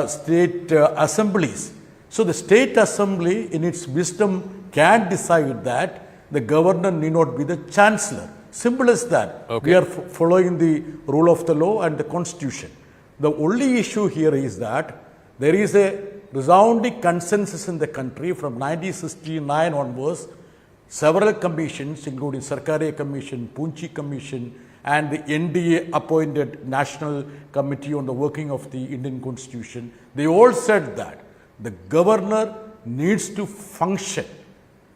state assemblies. So, the state assembly in its wisdom can decide that the governor need not be the chancellor. Simple as that. Okay. We are following the rule of the law and the constitution. The only issue here is that there is a resounding consensus in the country from 1969 onwards. Several commissions, including Sarkaria Commission, Poonchi Commission, and the NDA appointed National Committee on the Working of the Indian Constitution, they all said that the governor needs to function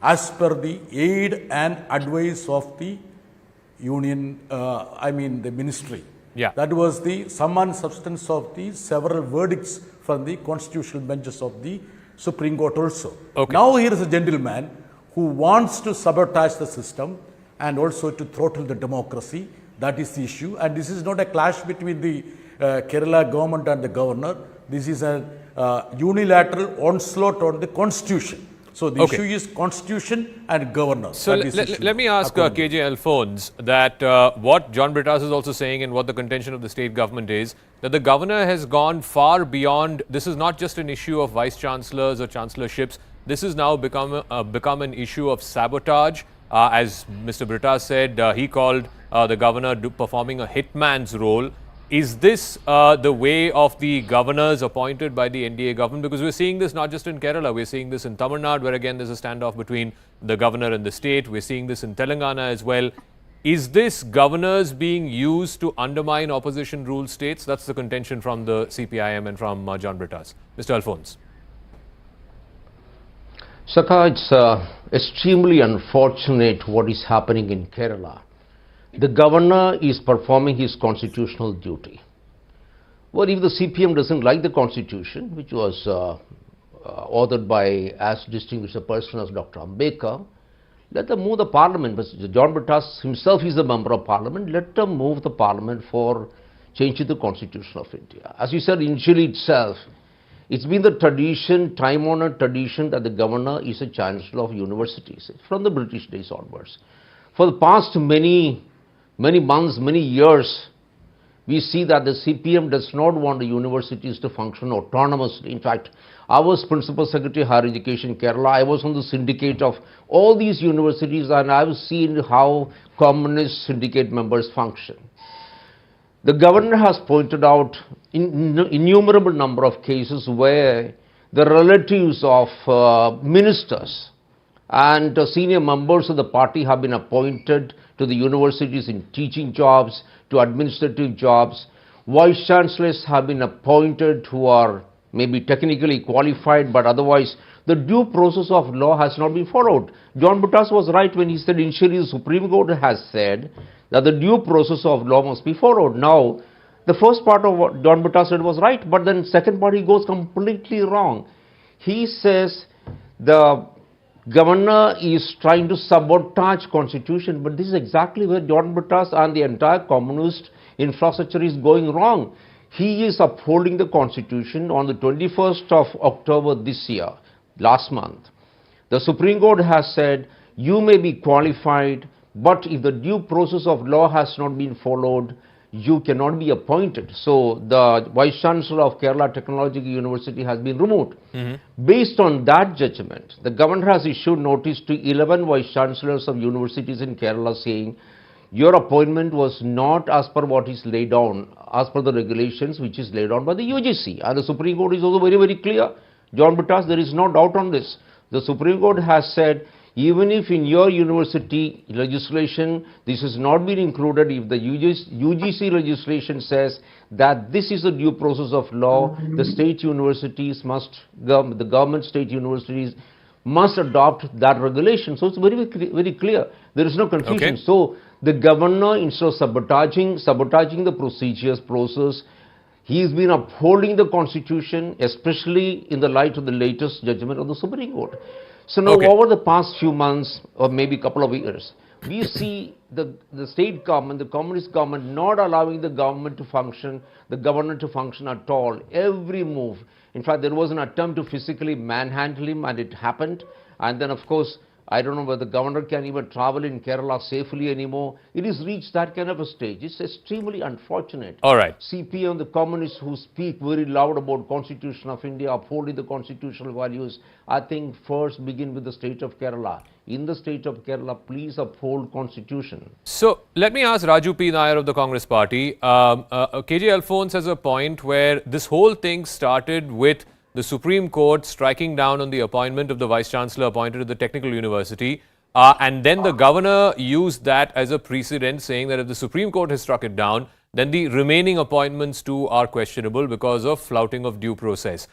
as per the aid and advice of the union, the ministry. Yeah. That was the sum and substance of the several verdicts from the constitutional benches of the Supreme Court also. Okay. Now here is a gentleman who wants to sabotage the system and also to throttle the democracy. That is the issue. And this is not a clash between the Kerala government and the governor. This is a unilateral onslaught on the constitution. So the issue is constitution and governor. So let me ask KJ Alphonse that what John Brittas is also saying and what the contention of the state government is, that the governor has gone far beyond, this is not just an issue of vice chancellors or chancellorships, this has now become an issue of sabotage. As Mr. Brittas said, he called the governor performing a hitman's role. Is this the way of the governors appointed by the NDA government? Because we're seeing this not just in Kerala, we're seeing this in Tamil Nadu, where again there's a standoff between the governor and the state. We're seeing this in Telangana as well. Is this governors being used to undermine opposition ruled states? That's the contention from the CPIM and from John Brittas. Mr. Alphonse. Saka, it's extremely unfortunate what is happening in Kerala. The governor is performing his constitutional duty. Well, if the CPM doesn't like the constitution, which was authored by as distinguished a person as Dr. Ambedkar, let them move the parliament. But John Brittas himself is a member of parliament. Let them move the parliament for changing the constitution of India. As you said initially itself, it's been the tradition, time-honored tradition, that the governor is a chancellor of universities from the British days onwards. For the past many months, many years, we see that the CPM does not want the universities to function autonomously. In fact, I was Principal Secretary Higher Education Kerala. I was on the syndicate of all these universities, and I've seen how communist syndicate members function. The governor has pointed out innumerable number of cases where the relatives of ministers and senior members of the party have been appointed to the universities in teaching jobs, to administrative jobs. Vice chancellors have been appointed who are maybe technically qualified, but otherwise the due process of law has not been followed. John Brittas was right when he said initially the Supreme Court has said that the due process of law must be followed. Now, the first part of what John Brittas said was right, but then second part he goes completely wrong. He says the governor is trying to sabotage constitution, but this is exactly where John Brittas and the entire communist infrastructure is going wrong. He is upholding the constitution. On the 21st of October this year, last month, the Supreme Court has said you may be qualified, but if the due process of law has not been followed, you cannot be appointed. So the Vice Chancellor of Kerala Technological University has been removed. Based on that judgment, the governor has issued notice to 11 Vice Chancellors of universities in Kerala saying, your appointment was not as per what is laid down, as per the regulations which is laid down by the UGC. And the Supreme Court is also very, very clear. John Brittas, there is no doubt on this. The Supreme Court has said, even if in your university legislation this has not been included, if the UGC legislation says that this is a due process of law, the state universities must, the government state universities must adopt that regulation. So it's very, very clear. There is no confusion. Okay. So the governor, instead of sabotaging the process, he has been upholding the constitution, especially in the light of the latest judgment of the Supreme Court. So now over the past few months or maybe couple of years, we see the state government, the communist government not allowing the government to function, the governor to function at all. Every move. In fact, there was an attempt to physically manhandle him and it happened. And then of course, I don't know whether the governor can even travel in Kerala safely anymore. It has reached that kind of a stage. It's extremely unfortunate. All right. CPM, the communists who speak very loud about Constitution of India, upholding the constitutional values, I think first begin with the state of Kerala. In the state of Kerala, please uphold Constitution. So let me ask Raju P. Nair of the Congress Party. KJ Alphonse has a point where this whole thing started with the Supreme Court striking down on the appointment of the Vice Chancellor appointed at the Technical University. And then the governor used that as a precedent, saying that if the Supreme Court has struck it down, then the remaining appointments too are questionable because of flouting of due process.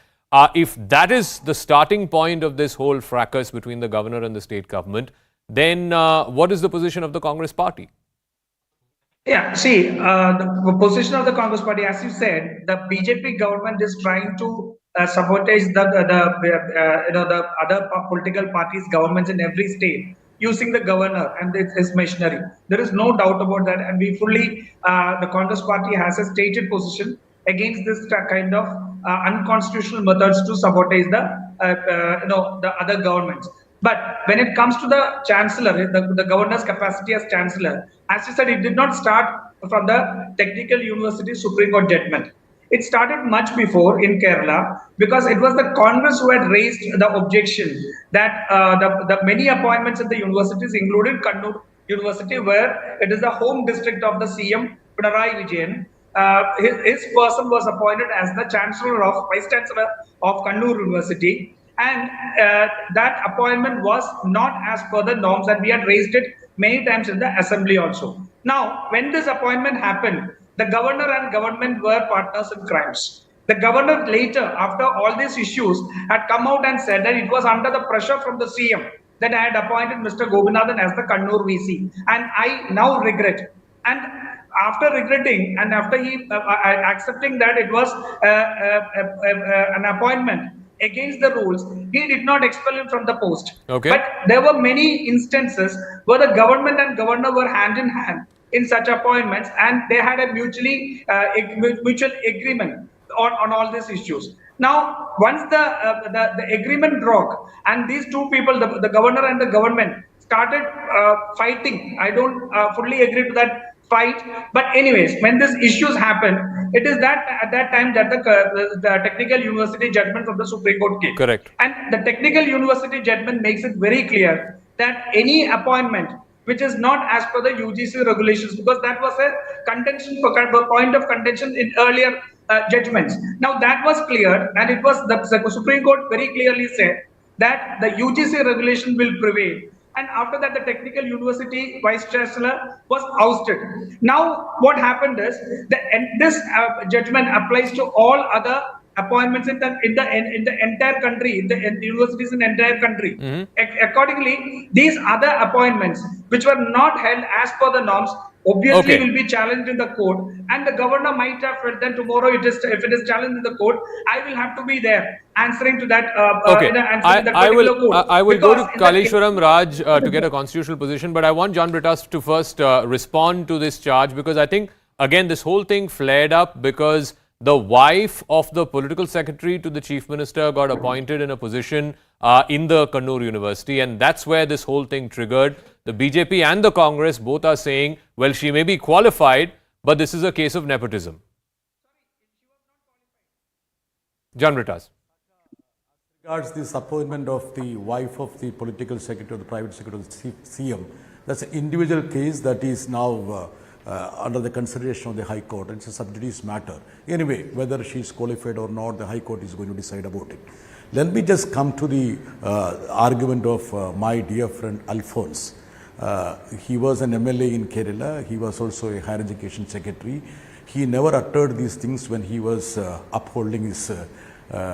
If that is the starting point of this whole fracas between the governor and the state government, then what is the position of the Congress Party? Yeah, see, the position of the Congress Party, as you said, the BJP government is trying to sabotage the other political parties, governments in every state, using the governor and his machinery. There is no doubt about that, and we fully, the Congress Party has a stated position against this kind of unconstitutional methods to sabotage the other governments. But when it comes to the chancellor, the governor's capacity as chancellor, as you said, it did not start from the Technical University Supreme Court judgment. It started much before in Kerala, because it was the Congress who had raised the objection that the many appointments at the universities, including Kannur University, where it is the home district of the CM Pinarayi Vijayan, his person was appointed as the Vice Chancellor of Kannur University. And that appointment was not as per the norms, and we had raised it many times in the assembly also. Now, when this appointment happened, the governor and government were partners in crimes. The governor later, after all these issues, had come out and said that it was under the pressure from the CM that I had appointed Mr. Gopinathan as the Kannur VC. And I now regret. And after regretting and after he accepting that it was an appointment against the rules, he did not expel him from the post. Okay. But there were many instances where the government and governor were hand in hand in such appointments, and they had a mutual agreement on all these issues. Now, once the agreement broke and these two people, the governor and the government, started fighting, I don't fully agree to that fight, but anyways, when these issues happen, it is that at that time that the Technical University judgment from the Supreme Court came. Correct. And the Technical University judgment makes it very clear that any appointment which is not as per the UGC regulations, because that was a contention, point of contention in earlier judgments. Now that was cleared, and it was the Supreme Court very clearly said that the UGC regulation will prevail. And after that, the Technical University Vice Chancellor was ousted. Now, what happened is this judgment applies to all other appointments in the entire country, in the universities in the entire country. Accordingly, these other appointments, which were not held as per the norms, obviously will be challenged in the court, and the governor might have felt that tomorrow if it is challenged in the court, I will have to be there answering to that. I will go to Kaleshwaram Raj to get a constitutional position, but I want John Britas to first respond to this charge, because I think again this whole thing flared up because the wife of the political secretary to the chief minister got appointed in a position in the Kannur University, and that's where this whole thing triggered. The BJP and the Congress both are saying, well, she may be qualified, but this is a case of nepotism. John Britas. Regards this appointment of the wife of the political secretary or the private secretary of the CM, that's an individual case that is now under the consideration of the High Court. It's a sub judice matter. Anyway, whether she is qualified or not, the High Court is going to decide about it. Let me just come to the argument of my dear friend Alphonse. He was an MLA in Kerala. He was also a higher education secretary. He never uttered these things when he was upholding his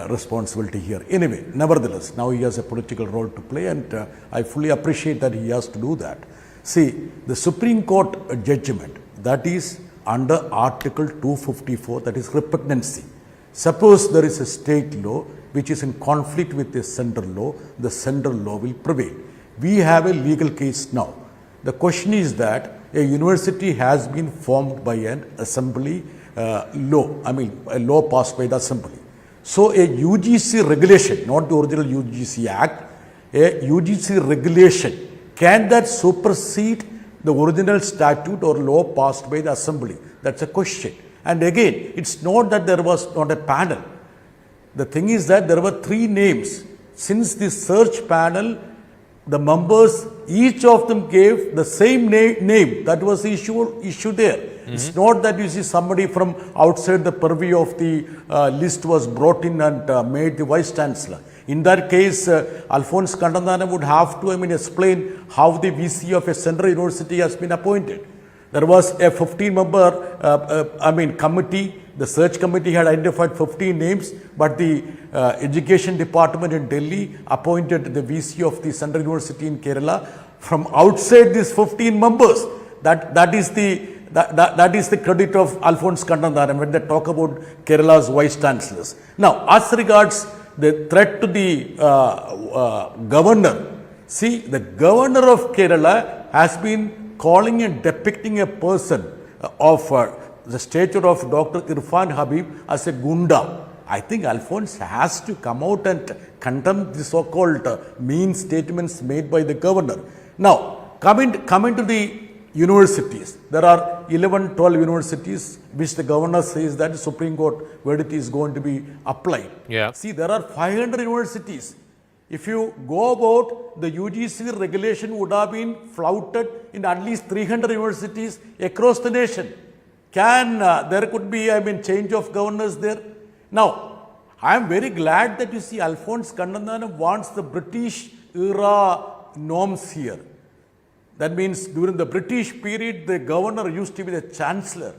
responsibility here. Anyway, nevertheless, now he has a political role to play, and I fully appreciate that he has to do that. See, the Supreme Court judgment, that is under Article 254, that is repugnancy. Suppose there is a state law which is in conflict with the central law will prevail. We have a legal case now. The question is that a university has been formed by an assembly law, a law passed by the assembly. So a UGC regulation, not the original UGC Act, a UGC regulation, can that supersede the original statute or law passed by the assembly? That's a question. And again, it's not that there was not a panel. The thing is that there were 3 names. Since the search panel, the members, each of them gave the same name. That was the issue there. It's not that you see somebody from outside the purview of the list was brought in and made the vice chancellor. In that case, Alphonse Kandandana would have to explain how the VC of a central university has been appointed. There was a 15-member committee. The search committee had identified 15 names, but the education department in Delhi appointed the VC of the central university in Kerala from outside these 15 members. That is the credit of Alphonse Kandandana when they talk about Kerala's vice chancellors. Now, as regards the threat to the governor, see, the governor of Kerala has been calling and depicting a person of the stature of Dr. Irfan Habib as a gunda. I think Alphonse has to come out and condemn the so-called mean statements made by the governor. Now, coming to the universities, there are 11, 12 universities which the governor says that the Supreme Court verdict is going to be applied. Yeah. See, there are 500 universities. If you go about, the UGC regulation would have been flouted in at least 300 universities across the nation. There could be, change of governors there. Now, I am very glad that you see Alphonse Kandandana wants the British era norms here. That means during the British period, the governor used to be the chancellor.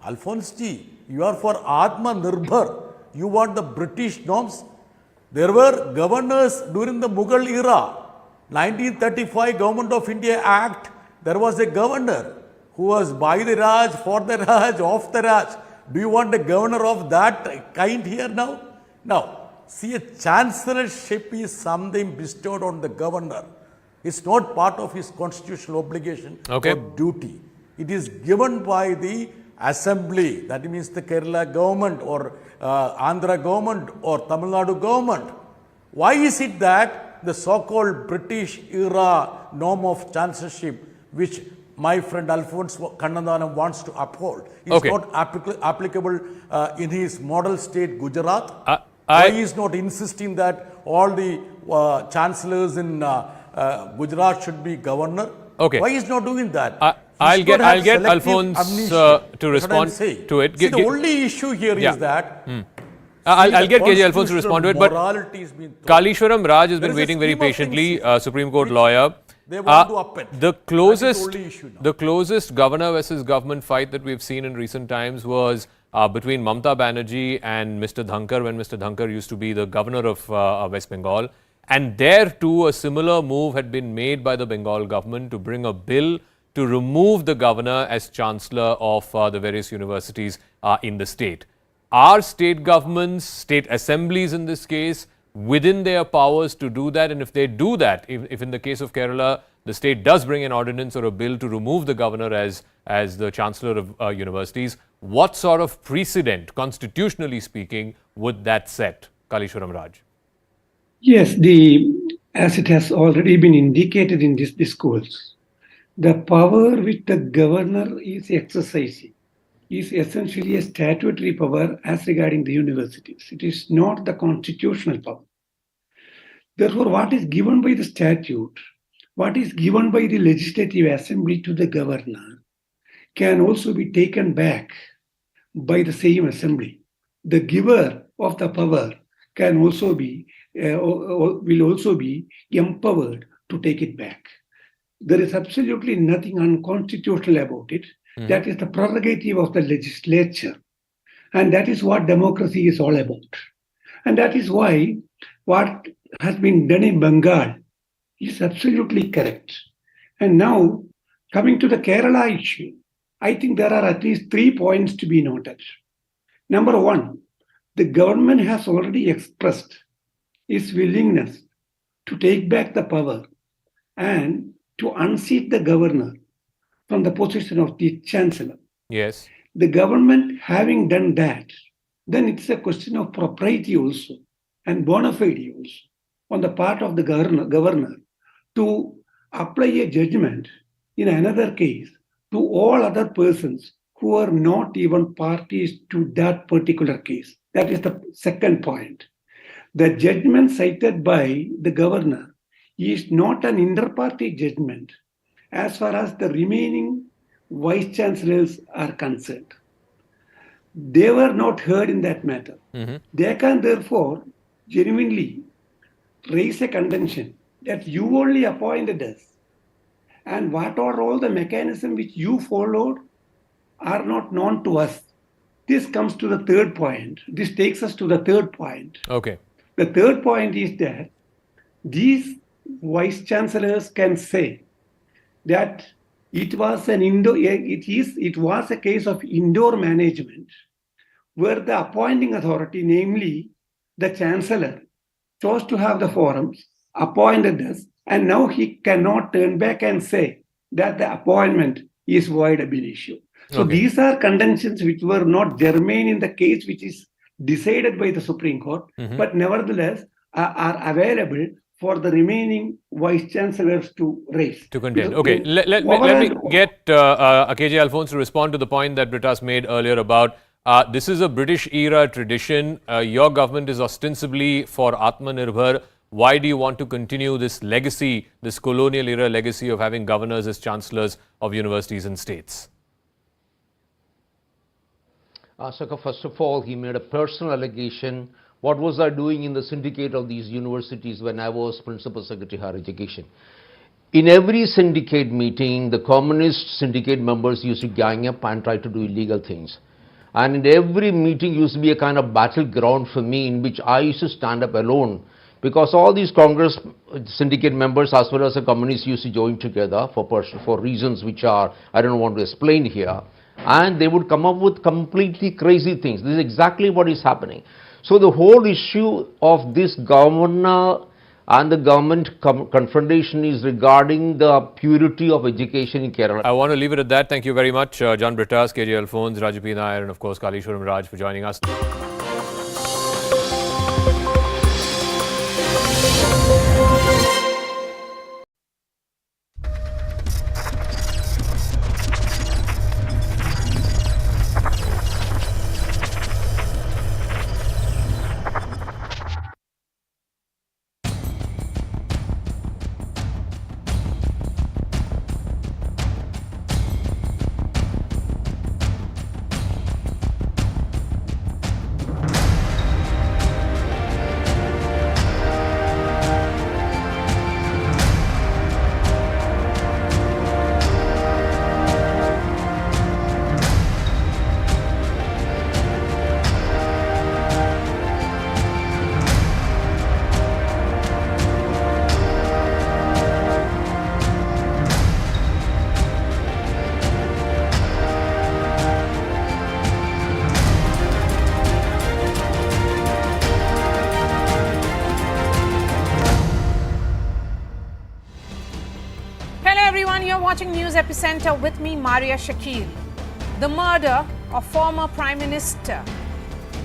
Alphonse G, you are for Atma Nirbhar. You want the British norms? There were governors during the Mughal era. 1935 Government of India Act, there was a governor who was by the Raj, for the Raj, off the Raj. Do you want a governor of that kind here now? Now, see, a chancellorship is something bestowed on the governor. It's not part of his constitutional obligation or duty. It is given by the assembly, that means the Kerala government or Andhra government or Tamil Nadu government. Why is it that the so-called British era norm of chancellorship, which my friend Alphonse Kandandana wants to uphold, is not applicable in his model state Gujarat? Why he is not insisting that all the chancellors in Gujarat should be governor? Why is not doing that? I'll get Alphonse to respond to it. See, the only issue here is that I'll get KJ Alphonse to respond to it, but Kalishwaram Raj has been waiting very patiently, Supreme Court lawyer. They want to up it. The closest governor versus government fight that we've seen in recent times was between Mamata Banerjee and Mr. Dhankar, when Mr. Dhankar used to be the governor of West Bengal. And there too, a similar move had been made by the Bengal government to bring a bill to remove the governor as chancellor of the various universities in the state. Are state governments, state assemblies in this case, within their powers to do that? And if they do that, if in the case of Kerala, the state does bring an ordinance or a bill to remove the governor as the chancellor of universities, what sort of precedent, constitutionally speaking, would that set? Kalishwaram Raj. Yes, as it has already been indicated in this discourse, the power which the governor is exercising is essentially a statutory power as regarding the universities. It is not the constitutional power. Therefore, what is given by the statute, what is given by the legislative assembly to the governor can also be taken back by the same assembly. The giver of the power can also be will also be empowered to take it back. There is absolutely nothing unconstitutional about it. That is the prerogative of the legislature. And that is what democracy is all about. And that is why what has been done in Bengal is absolutely correct. And now, coming to the Kerala issue, I think there are at least 3 points to be noted. Number one, the government has already expressed its willingness to take back the power and to unseat the governor from the position of the chancellor. Yes. The government having done that, then it's a question of propriety also and bona fide also. on the part of the governor to apply a judgment in another case to all other persons who are not even parties to that particular case. That is the second point. The judgment cited by the governor is not an inter-party judgment as far as the remaining vice chancellors are concerned. They were not heard in that matter. They can therefore genuinely raise a contention that you only appointed us, and what are all the mechanisms which you followed are not known to us. This comes to the third point. This takes us to the third point. Okay. The third point is that these vice chancellors can say that it was a case of indoor management where the appointing authority, namely the chancellor, chose to have the forums, appointed us, and now he cannot turn back and say that the appointment is void ab initio. So these are contentions which were not germane in the case which is decided by the Supreme Court, but nevertheless are available for the remaining vice chancellors to raise. To contend. Okay, let me get KJ Alphonse to respond to the point that Britas made earlier about this is a British era tradition. Your government is ostensibly for Atmanirbhar. Why do you want to continue this legacy, this colonial era legacy of having governors as chancellors of universities and states? Saka, first of all, he made a personal allegation. What was I doing in the syndicate of these universities when I was Principal Secretary Higher Education? In every syndicate meeting, the communist syndicate members used to gang up and try to do illegal things. And in every meeting used to be a kind of battleground for me in which I used to stand up alone, because all these Congress syndicate members as well as the communists used to join together for reasons which are, I don't want to explain here, and they would come up with completely crazy things. This is exactly what is happening. So the whole issue of this governor and the government confrontation is regarding the purity of education in Kerala. I want to leave it at that. Thank you very much, John Britas, KJ Alphonse, Rajiv Nair, and of course Kalishwaram Raj for joining us. Watching News Epicenter with me, Maria Shakil. The murder of former Prime Minister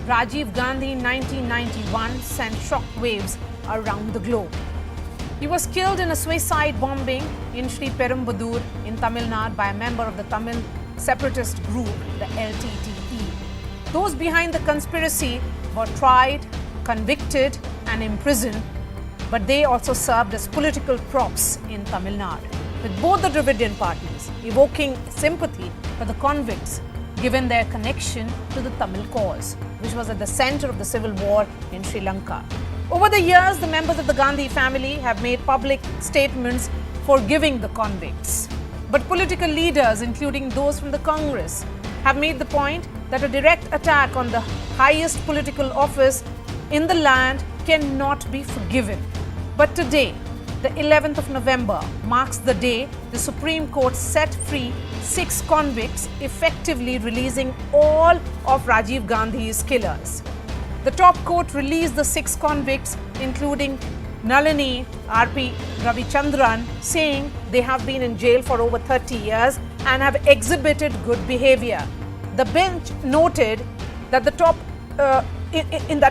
Rajiv Gandhi in 1991 sent shockwaves around the globe. He was killed in a suicide bombing in Sri Perumbudur in Tamil Nadu by a member of the Tamil separatist group, the LTTE. Those behind the conspiracy were tried, convicted and imprisoned, but they also served as political props in Tamil Nadu, with both the Dravidian parties evoking sympathy for the convicts given their connection to the Tamil cause, which was at the center of the civil war in Sri Lanka. Over the years, the members of the Gandhi family have made public statements forgiving the convicts. But political leaders, including those from the Congress, have made the point that a direct attack on the highest political office in the land cannot be forgiven. But today, the 11th of November, marks the day the Supreme Court set free 6 convicts, effectively releasing all of Rajiv Gandhi's killers. The top court released the 6 convicts, including Nalini, RP Ravichandran, saying they have been in jail for over 30 years and have exhibited good behavior. The bench noted that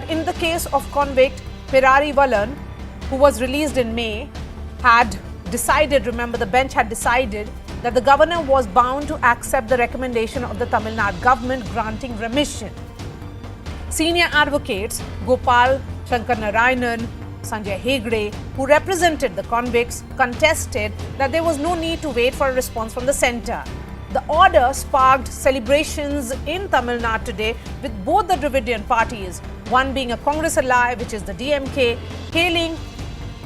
in the case of convict Perarivalan, who was released in May, had decided, remember the bench had decided, that the governor was bound to accept the recommendation of the Tamil Nadu government granting remission. Senior advocates Gopal Shankar Narayanan, Sanjay Hegde, who represented the convicts, contested that there was no need to wait for a response from the centre. The order sparked celebrations in Tamil Nadu today with both the Dravidian parties, one being a Congress ally, which is the DMK, hailing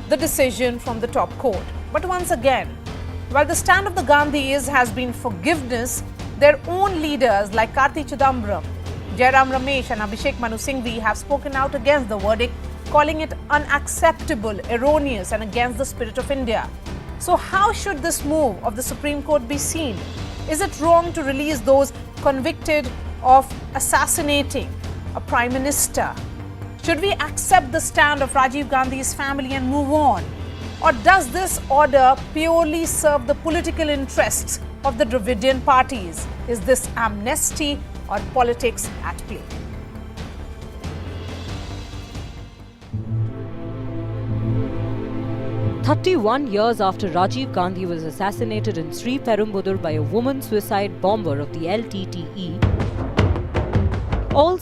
the decision from the top court. But once again, while the stand of the Gandhis has been forgiveness, their own leaders like Karti Chidambaram, Jairam Ramesh and Abhishek Manu Singhvi have spoken out against the verdict, calling it unacceptable, erroneous and against the spirit of India. So how should this move of the Supreme Court be seen? Is it wrong to release those convicted of assassinating a Prime Minister? Should we accept the stand of Rajiv Gandhi's family and move on? Or does this order purely serve the political interests of the Dravidian parties? Is this amnesty or politics at play? "31 years after Rajiv Gandhi was assassinated in Sri Perumbudur by a woman suicide bomber of the LTTE, all